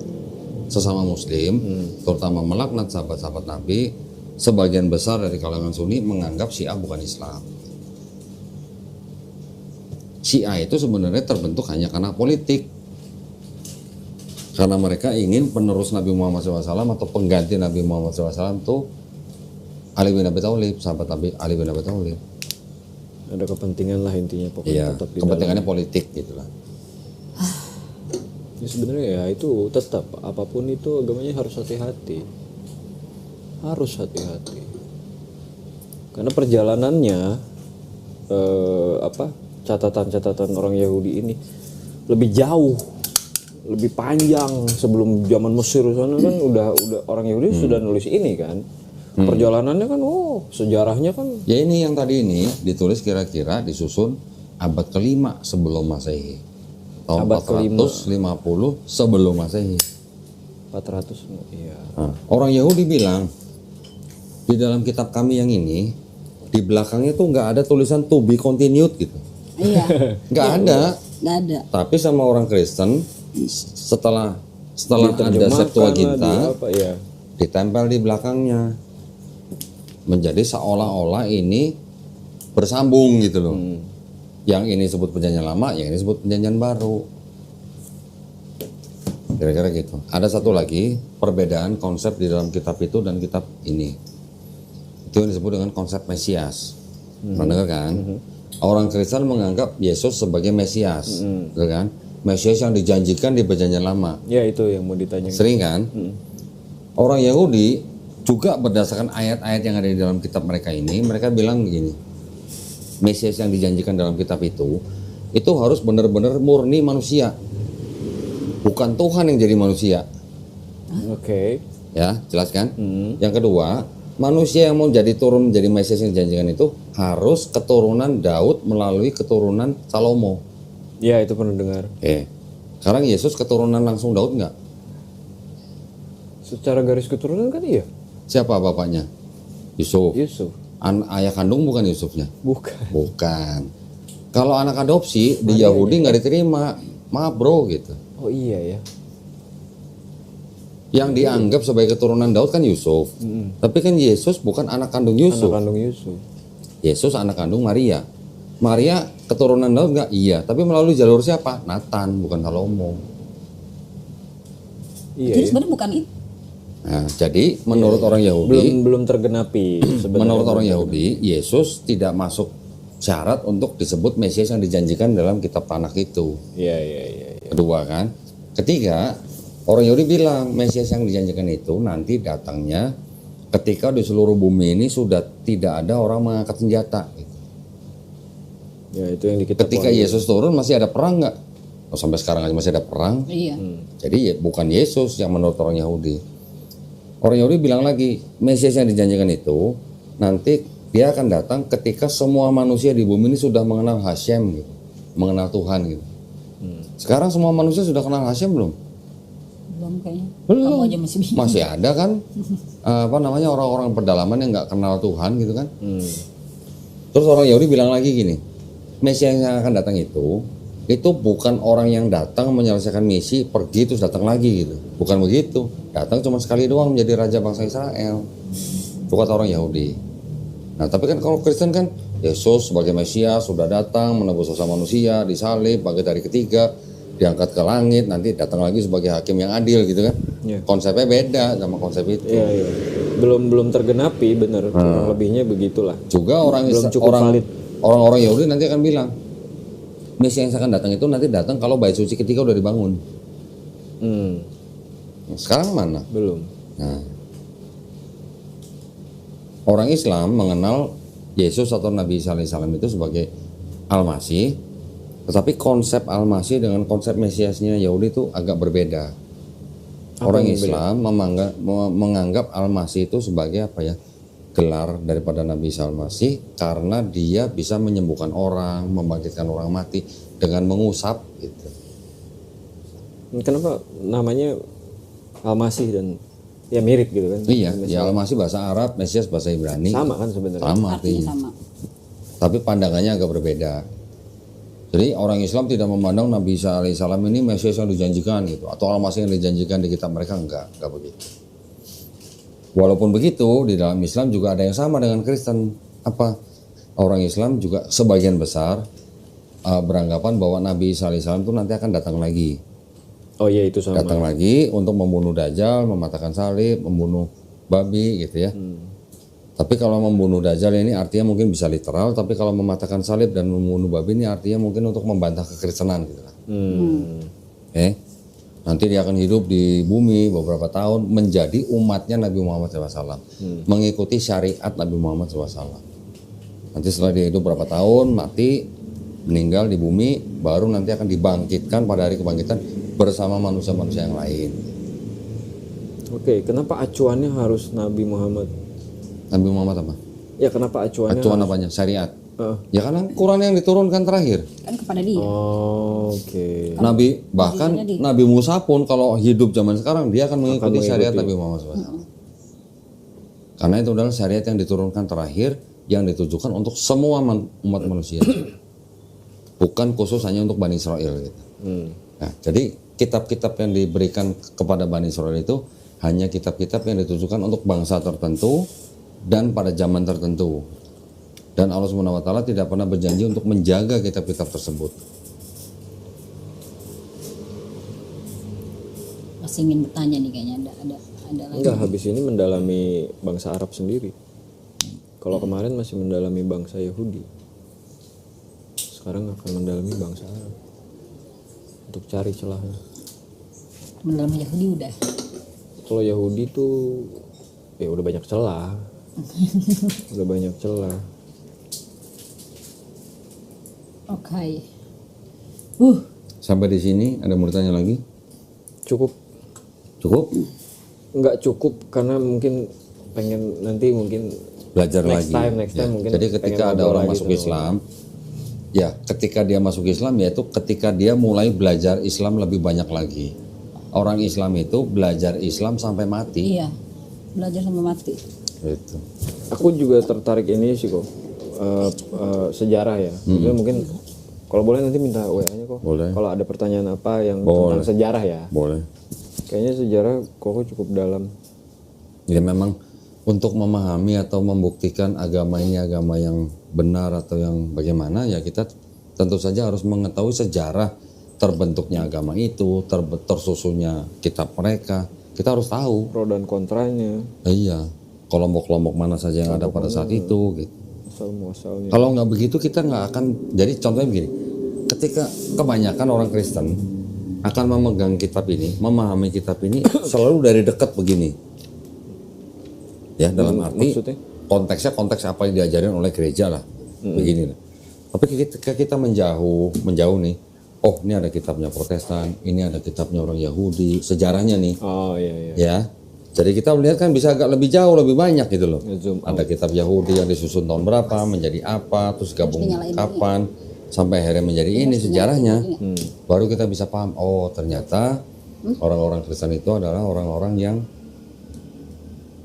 sesama Muslim, terutama melaknat sahabat-sahabat Nabi, sebagian besar dari kalangan Sunni menganggap Syiah bukan Islam. Syiah itu sebenarnya terbentuk hanya karena politik, karena mereka ingin penerus Nabi Muhammad SAW atau pengganti Nabi Muhammad SAW itu Ali bin Abi Thalib, sahabat Nabi Ali bin Abi Thalib. Ada kepentingan lah intinya pokoknya. Iya, Tetap di kepentingannya politik gitulah. Ya sebenarnya ya itu tetap apapun itu agamanya harus hati-hati. Harus hati-hati. Karena perjalanannya catatan-catatan orang Yahudi ini lebih jauh, lebih panjang sebelum zaman Mesir sana kan udah orang Yahudi sudah nulis ini kan. Perjalanannya kan sejarahnya kan Ya ini yang tadi ini ditulis kira-kira disusun abad ke-5 sebelum Masehi. Tahun Abad 450 sebelum Masehi. 400 iya. Nah, orang Yahudi bilang di dalam kitab kami yang ini Di belakangnya tuh nggak ada tulisan to be continued gitu. Iya. Nggak ada. Nggak ada. Tapi sama orang Kristen setelah ada Diterjemahkan Septuaginta lah, di apa ya? ditempel di belakangnya. Menjadi seolah-olah ini bersambung gitu loh. Yang ini sebut perjanjian lama, yang ini sebut perjanjian baru. Kira-kira gitu. Ada satu lagi perbedaan konsep di dalam kitab itu dan kitab ini. Itu yang disebut dengan konsep Mesias. Pernah dengar kan? Orang Kristen menganggap Yesus sebagai Mesias, gitu kan? Mesias yang dijanjikan di perjanjian lama. Ya itu yang mau ditanya. Sering kan? Orang Yahudi juga berdasarkan ayat-ayat yang ada di dalam kitab mereka ini, mereka bilang begini. Mesias yang dijanjikan dalam kitab itu harus benar-benar murni manusia. Bukan Tuhan yang jadi manusia. Oke. Ya, jelas kan? Yang kedua, manusia yang mau turun menjadi Mesias yang dijanjikan itu harus keturunan Daud melalui keturunan Salomo. Ya itu pernah dengar. Sekarang Yesus keturunan langsung Daud nggak? Secara garis keturunan kan iya. Siapa bapaknya? Yusuf. Yusuf. Ayah kandung bukan Yusufnya? Bukan. Kalau anak adopsi di Yahudi nggak diterima. Maaf bro gitu. Oh iya ya. Yang dianggap sebagai keturunan Daud kan Yusuf. Tapi kan Yesus bukan anak kandung Yusuf. Anak kandung Yusuf. Yesus anak kandung Maria. Maria keturunan Daud nggak? Iya. Tapi melalui jalur siapa? Nathan, bukan Salomo. Iya. Jadi Ya. sebenarnya bukan itu. Nah, jadi menurut orang Yahudi, Belum tergenapi sebenarnya. menurut orang Yahudi, Yesus tidak masuk syarat untuk disebut Mesias yang dijanjikan dalam kitab Tanakh itu. Iya. Kedua kan. Ketiga, orang Yahudi bilang Mesias yang dijanjikan itu nanti datangnya ketika di seluruh bumi ini sudah tidak ada orang mengangkat senjata. Ya itu yang di kitab Ketika Wahyu. Yesus turun masih ada perang nggak? Oh, sampai sekarang aja masih ada perang. Iya. Jadi bukan Yesus yang menurut orang Yahudi. Orang Yahudi bilang lagi Mesias yang dijanjikan itu nanti dia akan datang ketika semua manusia di bumi ini sudah mengenal Hashem gitu, mengenal Tuhan gitu. Sekarang semua manusia sudah kenal Hashem belum? Belum kayaknya. Belum. Kamu aja masih bingung. Masih ada kan orang-orang pedalaman yang nggak kenal Tuhan gitu kan. Terus orang Yahudi bilang lagi gini, Mesias yang akan datang itu bukan orang yang datang menyelesaikan misi pergi terus datang lagi gitu, bukan begitu. Datang cuma sekali doang menjadi raja bangsa Israel. Itu kata orang Yahudi. Nah tapi kan kalau Kristen kan Yesus sebagai Mesias sudah datang menebus dosa manusia, disalib, bangkit hari ketiga, diangkat ke langit, nanti datang lagi sebagai hakim yang adil gitu kan. Konsepnya beda sama konsep itu. Iya. Belum tergenapi bener. Kurang lebihnya begitulah. Juga Belum cukup valid. orang-orang Yahudi nanti akan bilang Mesias yang akan datang itu nanti datang kalau bait suci ketiga udah dibangun. Sekarang mana? Belum. Nah, orang Islam mengenal Yesus atau Nabi Isa alaihissalam itu sebagai Al-Masih, tetapi konsep Al-Masih dengan konsep Mesiasnya Yahudi itu agak berbeda. Orang Islam menganggap Al-Masih itu sebagai apa ya? Gelar daripada Nabi Isa Al-Masih karena dia bisa menyembuhkan orang, membangkitkan orang mati dengan mengusap gitu. Kenapa namanya Al-Masih dan ya mirip gitu kan? Iya, ya Al-Masih bahasa Arab, Mesias bahasa Ibrani. Sama kan sebenarnya. Sama Artinya artinya. sama. Tapi pandangannya agak berbeda. Jadi orang Islam tidak memandang Nabi Isa alaihissalam ini Mesias yang dijanjikan gitu, atau Al-Masih yang dijanjikan di kitab mereka, enggak begitu. Walaupun begitu, di dalam Islam juga ada yang sama dengan Kristen. Apa? Orang Islam juga sebagian besar beranggapan bahwa Nabi Isa alaihissalam itu nanti akan datang lagi. Oh iya itu sama. Datang lagi untuk membunuh Dajjal, mematahkan salib, membunuh babi gitu ya. Tapi kalau membunuh Dajjal ini artinya mungkin bisa literal, tapi kalau mematahkan salib dan membunuh babi ini artinya mungkin untuk membantah kekristenan gitu lah. Nanti dia akan hidup di bumi beberapa tahun menjadi umatnya Nabi Muhammad SAW, mengikuti syariat Nabi Muhammad SAW. Nanti setelah dia hidup berapa tahun, mati, meninggal di bumi, baru nanti akan dibangkitkan pada hari kebangkitan bersama manusia-manusia yang lain. Oke, kenapa acuannya harus Nabi Muhammad? Nabi Muhammad apa? Ya kenapa acuannya? Acuan apanya? Syariat. Ya karena Quran yang diturunkan terakhir. Kan kepada dia. Oke. Nabi bahkan Nabi Musa pun kalau hidup zaman sekarang dia akan mengikuti syariat Nabi Muhammad SAW. Karena itu adalah syariat yang diturunkan terakhir yang ditujukan untuk semua umat manusia, bukan khusus hanya untuk Bani Israel gitu. Nah, jadi kitab-kitab yang diberikan kepada Bani Israel itu hanya kitab-kitab yang ditujukan untuk bangsa tertentu dan pada zaman tertentu. Dan Allah Subhanahu wa taala tidak pernah berjanji untuk menjaga kitab-kitab tersebut. Masih ingin bertanya nih kayaknya ada lagi. Enggak, habis ini mendalami bangsa Arab sendiri. Kalau kemarin masih mendalami bangsa Yahudi, sekarang akan mendalami bangsa Arab untuk cari celahnya. Mendalam Yahudi udah. Kalau Yahudi tuh ya udah banyak celah, udah banyak celah. Oke. Sampai di sini ada mau ditanya lagi? Cukup? Nggak cukup karena mungkin pengen nanti mungkin Belajar next lagi. time mungkin. Jadi ketika ada ngobrol orang lagi masuk tuh. Islam, ya ketika dia masuk Islam yaitu ketika dia mulai belajar Islam lebih banyak lagi. Orang Islam itu belajar Islam sampai mati. Iya. Belajar sampai mati. Gitu. Aku juga tertarik ini sih kok, sejarah ya. Jadi mungkin kalau boleh nanti minta WA-nya kok. Boleh. Kalau ada pertanyaan apa yang Boleh. tentang sejarah ya. Boleh. Kayaknya sejarah kok cukup dalam. Ya memang untuk memahami atau membuktikan agama ini agama yang benar atau yang bagaimana, ya kita tentu saja harus mengetahui sejarah terbentuknya agama itu, tersusunnya kitab mereka. Kita harus tahu. Pro dan kontranya, Iya, kelompok-kelompok mana saja yang ada pada saat itu gitu. asal muasalnya. Kalau nggak begitu kita nggak akan. Jadi contohnya begini, ketika kebanyakan orang Kristen akan memegang kitab ini, memahami kitab ini selalu dari dekat begini. Ya, dalam arti Maksudnya? konteksnya konteks apa yang diajarin oleh gereja lah, begini lah. Tapi ketika kita menjauh nih, oh ini ada kitabnya Protestan, ini ada kitabnya orang Yahudi, sejarahnya nih, Oh iya iya. ya. Jadi kita melihat kan bisa agak lebih jauh, lebih banyak gitu loh. Nge-zoom Ada kitab Yahudi yang disusun tahun berapa, menjadi apa, terus gabung kapan, sampai akhirnya menjadi ini sejarahnya. Baru kita bisa paham, oh ternyata orang-orang Kristen itu adalah orang-orang yang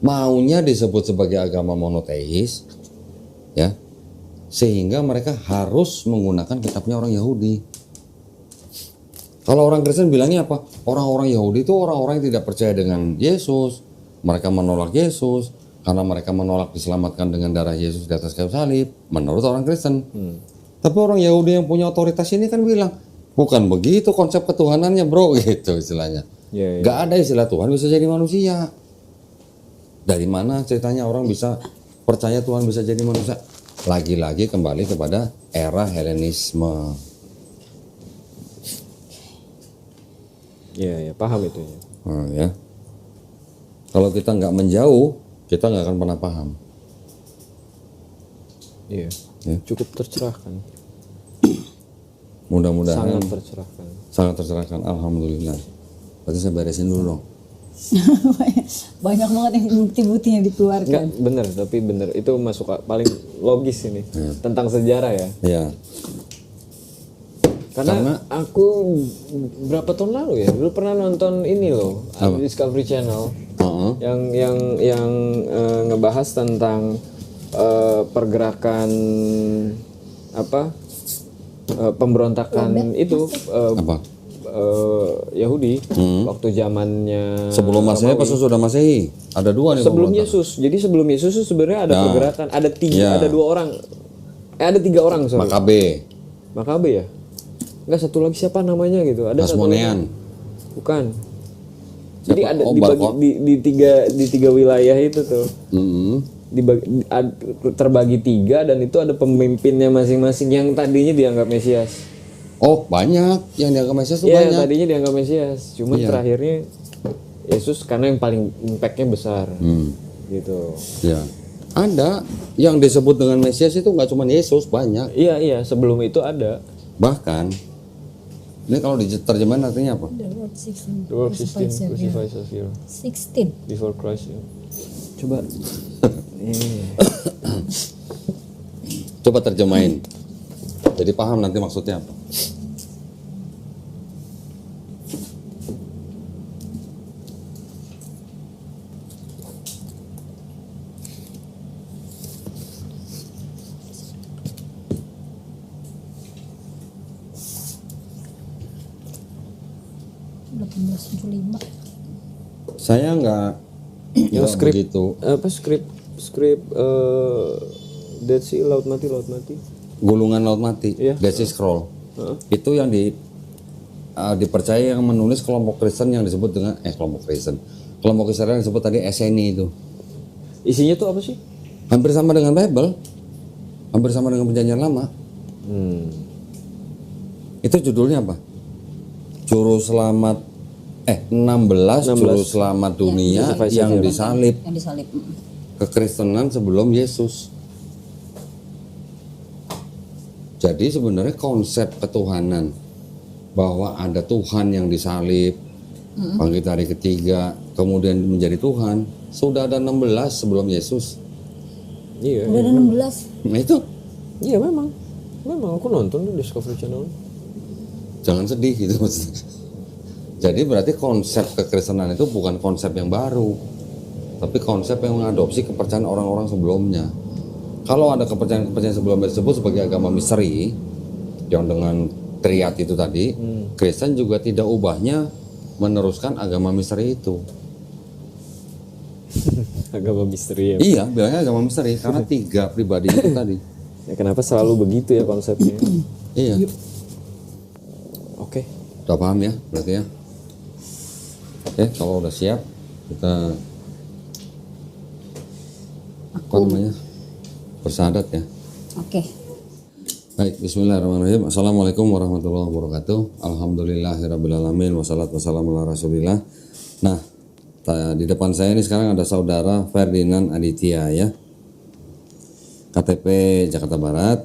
maunya disebut sebagai agama monoteis, ya, sehingga mereka harus menggunakan kitabnya orang Yahudi. Kalau orang Kristen bilangnya apa? Orang-orang Yahudi itu orang-orang yang tidak percaya dengan Yesus. Mereka menolak Yesus karena mereka menolak diselamatkan dengan darah Yesus di atas kayu salib. Menurut orang Kristen. Tapi orang Yahudi yang punya otoritas ini kan bilang, bukan begitu konsep ketuhanannya bro, gitu istilahnya. Iya, iya. Gak ada istilah Tuhan bisa jadi manusia. Dari mana ceritanya orang bisa percaya Tuhan bisa jadi manusia? Lagi-lagi kembali kepada era Helenisme. Iya iya, paham itu ya. Nah, ya. Kalau kita nggak menjauh, kita nggak akan pernah paham. Iya. Ya. Cukup tercerahkan. Mudah-mudahan Sangat tercerahkan. sangat tercerahkan. Alhamdulillah. Berarti saya beresin dulu dong. Banyak banget yang bukti-bukti yang dikeluarkan. Enggak, bener, tapi bener. Itu masuk paling logis ini. Tentang sejarah ya. Ya. Karena aku berapa tahun lalu ya, dulu pernah nonton ini loh, Discovery Channel. Heeh. Yang ngebahas tentang pergerakan apa? Pemberontakan itu Apa? Yahudi waktu zamannya Sebelum Masehi apa sudah Masehi? Ada dua nih. sebelum pemberontak. Yesus. Jadi sebelum Yesus itu sebenarnya ada pergerakan, ada tiga, Ya. ada dua orang, ada tiga orang sorry. Makabe, ya? Enggak, satu lagi siapa namanya gitu? Ada satu lagi. Hasmonean. Bukan. Jadi Siapa? ada Oh, dibagi Barkot. di tiga wilayah itu tuh. Mm-mm. Terbagi tiga dan itu ada pemimpinnya masing-masing yang tadinya dianggap Mesias. Oh banyak yang dianggap Mesias tuh Iya, banyak. tadinya dianggap Mesias. Cuman Iya. terakhirnya Yesus karena yang paling impact-nya besar. Gitu. Ya. Ada yang disebut dengan Mesias itu nggak cuma Yesus, banyak. Iya, sebelum itu ada. Bahkan ini kalau diterjemahin artinya apa? The Lord 16. The Lord 16 crucified Savior 16. before Christ. Ya. Coba Coba terjemahin. Jadi paham nanti maksudnya apa. 1875. Saya nggak skrip begitu. apa skrip Dead Sea, Laut Mati. Gulungan Laut Mati, Iya. Dead Sea Scroll. Itu yang dipercaya yang menulis kelompok Kristen yang disebut dengan kelompok Israel yang disebut tadi Esseni itu. Isinya tuh apa sih? Hampir sama dengan Bible, hampir sama dengan Perjanjian Lama. Itu judulnya apa? Juru Selamat 16 Juru Selamat Dunia yang disalib. Yang disalib. Kekristenan sebelum Yesus. Jadi sebenarnya konsep ketuhanan bahwa ada Tuhan yang disalib, bangkit hari ketiga, kemudian menjadi Tuhan, sudah ada 16 sebelum Yesus. Iya. Udah ada 16. Nah itu Iya memang aku nonton di Discovery Channel. jangan sedih gitu maksudnya. Jadi berarti konsep kekristenan itu bukan konsep yang baru, tapi konsep yang mengadopsi kepercayaan orang-orang sebelumnya. Kalau ada kepercayaan sebelumnya disebut sebagai agama misteri yang dengan triad itu tadi, Kristen juga tidak ubahnya meneruskan agama misteri itu. Agama misteri ya. Iya, bilangnya agama misteri karena 3 pribadi itu tadi. Ya kenapa selalu begitu ya konsepnya? Iya. Oke. Udah paham ya berarti ya. Oke, kalau udah siap kita apa namanya? Bersahadat ya. Oke. Baik, bismillahirrahmanirrahim. Assalamualaikum warahmatullahi wabarakatuh. Alhamdulillahirrabbilalamin. Wassalatu wassalamu ala rasulillah. Nah, di depan saya ini sekarang ada saudara Ferdinand Aditya ya. KTP Jakarta Barat.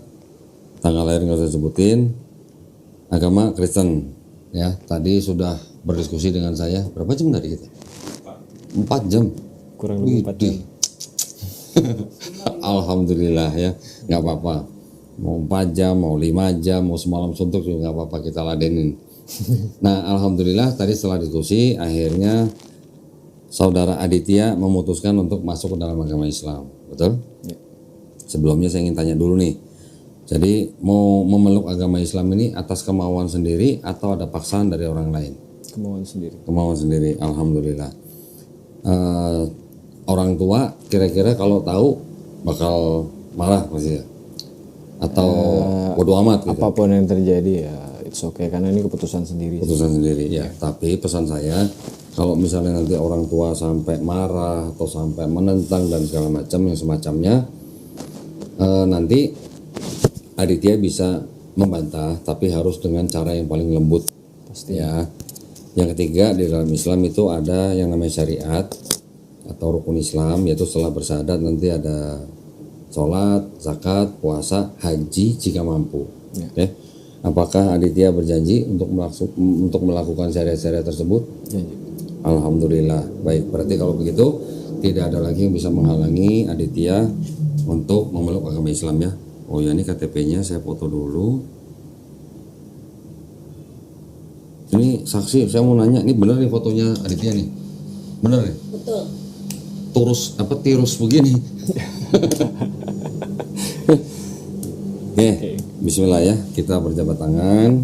Tanggal lahir nggak usah sebutin. Agama Kristen ya. Tadi sudah berdiskusi dengan saya. Berapa jam tadi kita? 4 jam. Kurang lebih 4 jam. Alhamdulillah ya, nggak apa-apa. Mau 4 jam, mau 5 jam, mau semalam suntuk juga nggak apa-apa, kita ladenin. Nah, alhamdulillah tadi setelah diskusi akhirnya saudara Aditya memutuskan untuk masuk ke dalam agama Islam, betul? Ya. Sebelumnya saya ingin tanya dulu nih. Jadi mau memeluk agama Islam ini atas kemauan sendiri atau ada paksaan dari orang lain? Kemauan sendiri. Kemauan sendiri, alhamdulillah. Orang tua kira-kira kalau tahu bakal marah pasti ya? Atau bodo amat gitu? Apapun yang terjadi ya it's okay karena ini keputusan sendiri. Keputusan sendiri ya. Tapi pesan saya kalau misalnya nanti orang tua sampai marah atau sampai menentang dan segala macam yang semacamnya, nanti Aditya bisa membantah tapi harus dengan cara yang paling lembut. Pasti ya. Yang ketiga di dalam Islam itu ada yang namanya syariat atau rukun Islam, yaitu setelah bersyahadat nanti ada sholat, zakat, puasa, haji jika mampu. Ya. Oke. Apakah Aditya berjanji untuk melakukan syariat-syariat tersebut? Janji. Alhamdulillah. Baik, berarti kalau begitu tidak ada lagi yang bisa menghalangi Aditya untuk memeluk agama Islam ya. Oh ya, ini KTP-nya saya foto dulu. Ini saksi, saya mau nanya, ini benar nih fotonya Aditya nih? Benar nih? Betul. Tirus begini. Oke, bismillah ya, kita berjabat tangan.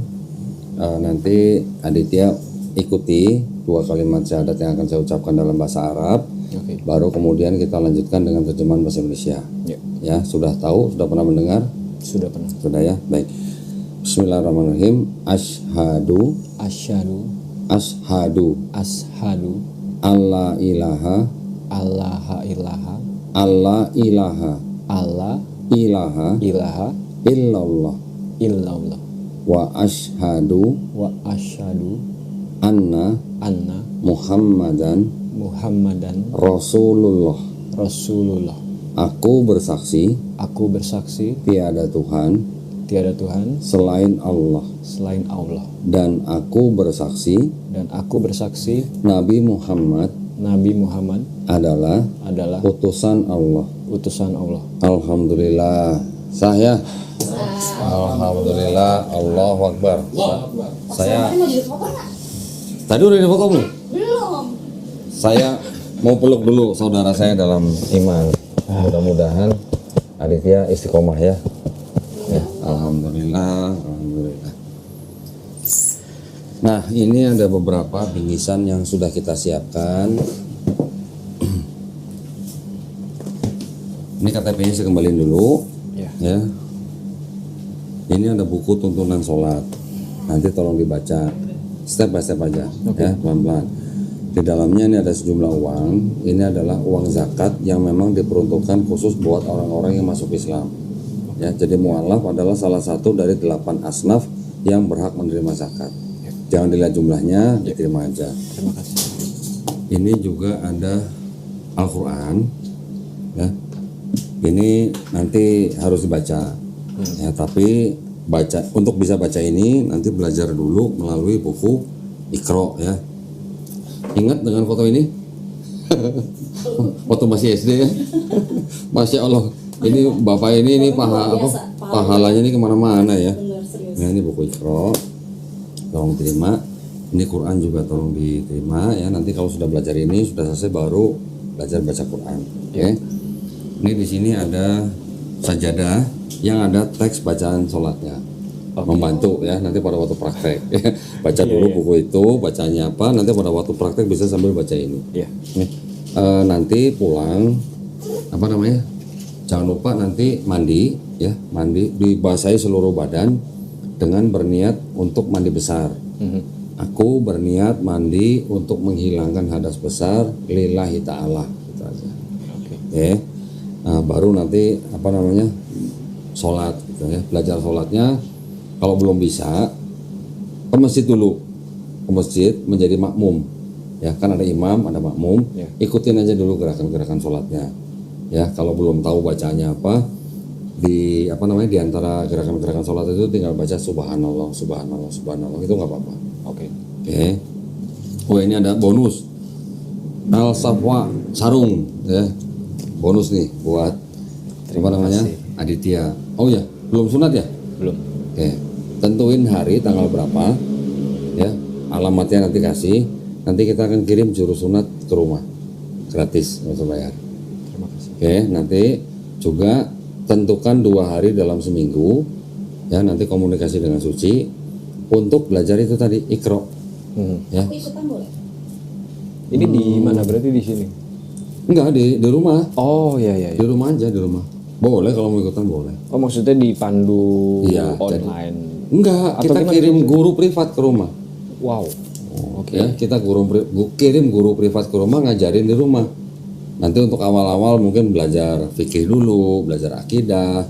Nanti Aditya ikuti 2 kalimat syahadat yang akan saya ucapkan dalam bahasa Arab. Oke. Baru kemudian kita lanjutkan dengan terjemahan bahasa Indonesia. Ya. Ya, sudah tahu, sudah pernah mendengar? Sudah pernah. Sudah ya, baik. Bismillahirrahmanirrahim. Asyhadu Ashadu alla ilaha Allah ilaha illallah illallah wa asyhadu anna Muhammadan Rasulullah. Aku bersaksi tiada Tuhan selain Allah, dan aku bersaksi Nabi Muhammad adalah utusan Allah. Alhamdulillah. Sah ya? Alhamdulillah. Allahu Akbar. Saya tadi udah difoto belum? Belum. Saya mau peluk dulu saudara saya dalam iman. Mudah-mudahan Aditya istiqomah ya. Ya, alhamdulillah, alhamdulillah. Nah, ini ada beberapa bingkisan yang sudah kita siapkan. Ini KTP-nya saya kembaliin dulu. Ya. Ini ada buku tuntunan sholat. Nanti tolong dibaca step by step aja, ya, pelan-pelan. Di dalamnya ini ada sejumlah uang. Ini adalah uang zakat yang memang diperuntukkan khusus buat orang-orang yang masuk Islam. Ya, jadi mualaf adalah salah satu dari 8 asnaf yang berhak menerima zakat. Jangan dilihat jumlahnya, diterima aja. Terima kasih. Ini juga ada Al-Quran, ya. Ini nanti harus dibaca, ya. Tapi untuk bisa baca ini nanti belajar dulu melalui buku Iqra, ya. Ingat dengan foto ini? Foto masih SD, ya. Masya Allah. Ini bapak ini pahalanya ini kemana-mana, ya. Nah, ini buku Iqra, tolong terima. Ini Quran juga tolong diterima, ya. Nanti kalau sudah belajar ini sudah selesai baru belajar baca Quran, oke? Ini di sini ada sajadah yang ada teks bacaan sholatnya, membantu, ya. Nanti pada waktu praktek, ya. Baca dulu buku itu, bacanya apa. Nanti pada waktu praktek bisa sambil baca ini. Nanti pulang, apa namanya? Jangan lupa nanti mandi, ya. Mandi dibasahi seluruh badan dengan berniat untuk mandi besar. Aku berniat mandi untuk menghilangkan hadas besar lillahi ta'ala, gitu aja. Oke. Nah, baru nanti apa namanya sholat, gitu, ya. Belajar sholatnya kalau belum bisa ke masjid dulu, ke masjid menjadi makmum, ya. Kan ada imam, ada makmum, ikutin aja dulu gerakan-gerakan sholatnya, ya. Kalau belum tahu bacanya apa, di antara gerakan-gerakan sholat itu tinggal baca subhanallah, subhanallah, subhanallah, itu nggak apa-apa. Oke. Oh, ini ada bonus Al-Safwa sarung, ya. Bonus nih buat Aditya. Oh ya, belum sunat ya? Belum. Oke. Tentuin hari tanggal berapa, ya. Alamatnya nanti kasih. Nanti kita akan kirim juru sunat ke rumah gratis, nggak usah bayar. Terima kasih. Oke. Nanti juga tentukan 2 hari dalam seminggu, ya. Nanti komunikasi dengan Suci untuk belajar itu tadi Iqra. Ya. Ikutan boleh? Ini di mana, berarti di sini? Enggak, di rumah. Oh iya. Di rumah aja, di rumah. Boleh kalau mau ikutan boleh. Oh, maksudnya dipandu Iya, online. Enggak, Atau kita gimana? kirim guru privat ke rumah. Wow. Oke. Ya, kita kirim guru privat ke rumah, ngajarin di rumah. Nanti untuk awal-awal mungkin belajar fikih dulu, belajar akidah,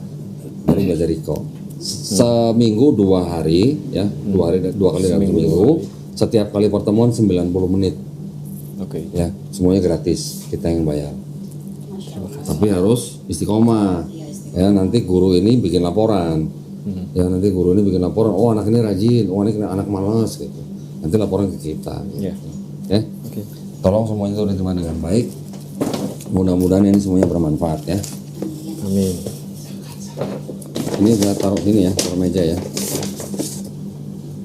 baru belajar Iqra. Seminggu 2 hari, ya. 2 kali dalam seminggu. Setiap kali pertemuan 90 menit. Oke. Ya, semuanya gratis, kita yang bayar. Tapi harus istiqomah. Ya, nanti guru ini bikin laporan. Ya, nanti guru ini bikin laporan. Oh, anak ini rajin. Oh, ini anak malas, gitu. Nanti laporan ke kita. Iya. Ya. Oke. Tolong semuanya itu diterima dengan baik. Mudah-mudahan ini semuanya bermanfaat, ya. Amin. Ini saya taruh sini, ya, taruh meja, ya.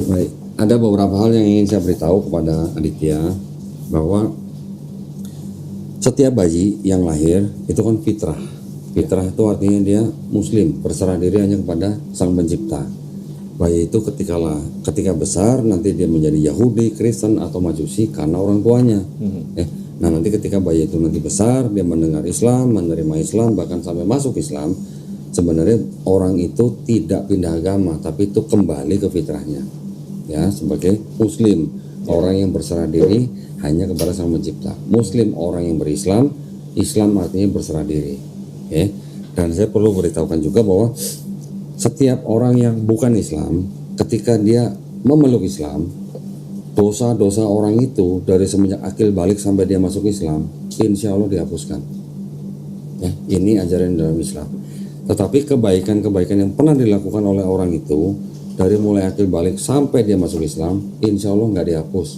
Baik. Ada beberapa hal yang ingin saya beritahu kepada Aditya, bahwa setiap bayi yang lahir itu kan fitrah. Fitrah itu artinya dia muslim, berserah diri hanya kepada Sang Pencipta. Bayi itu ketika besar nanti dia menjadi Yahudi, Kristen atau Majusi karena orang tuanya. Nah, nanti ketika bayi itu nanti besar, dia mendengar Islam, menerima Islam, bahkan sampai masuk Islam, sebenarnya orang itu tidak pindah agama, tapi itu kembali ke fitrahnya, ya, sebagai muslim, orang yang berserah diri hanya kepada Sang Pencipta. Muslim orang yang berislam, Islam artinya berserah diri. Oke. Dan saya perlu beritahukan juga bahwa setiap orang yang bukan Islam, ketika dia memeluk Islam, dosa-dosa orang itu dari semenjak akil balik sampai dia masuk Islam, insya Allah dihapuskan. Ya, ini ajaran dalam Islam. Tetapi kebaikan-kebaikan yang pernah dilakukan oleh orang itu dari mulai akil balik sampai dia masuk Islam, insya Allah nggak dihapus,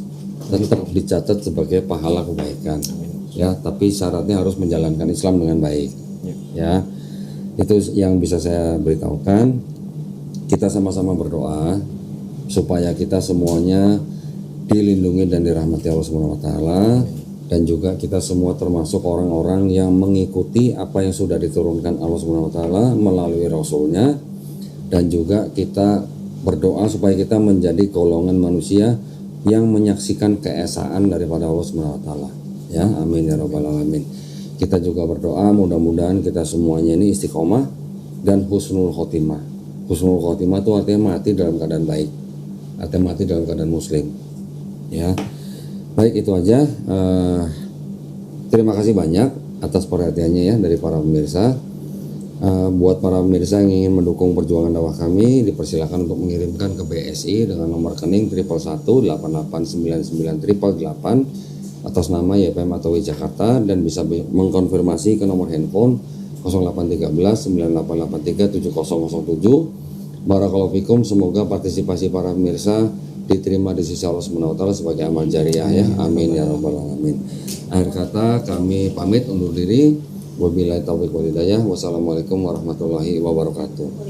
tetap dicatat sebagai pahala kebaikan. Ya, tapi syaratnya harus menjalankan Islam dengan baik. Ya, itu yang bisa saya beritahukan. Kita sama-sama berdoa supaya kita semuanya dilindungi dan dirahmati Allah Subhanahu wa taala, dan juga kita semua termasuk orang-orang yang mengikuti apa yang sudah diturunkan Allah Subhanahu wa taala melalui rasulnya, dan juga kita berdoa supaya kita menjadi golongan manusia yang menyaksikan keesaan daripada Allah Subhanahu wa taala. Ya, amin ya rabbal alamin. Kita juga berdoa mudah-mudahan kita semuanya ini istiqomah dan husnul khotimah. Husnul khotimah itu artinya mati dalam keadaan baik. Artinya mati dalam keadaan muslim. Ya. Baik, itu aja. Terima kasih banyak atas perhatiannya ya dari para pemirsa. Buat para pemirsa yang ingin mendukung perjuangan dakwah kami, dipersilakan untuk mengirimkan ke BSI dengan nomor rekening 111889988 atas nama YPM Atowi Jakarta, dan bisa mengkonfirmasi ke nomor handphone 081398837007. Barakallahu fikum, semoga partisipasi para pemirsa diterima di sisi Allah Subhanahu wa taala sebagai amal jariah ya. Amin ya rabbal alamin. Akhir kata kami pamit undur diri. Wabillahi taufiq wal hidayah. Wassalamualaikum warahmatullahi wabarakatuh.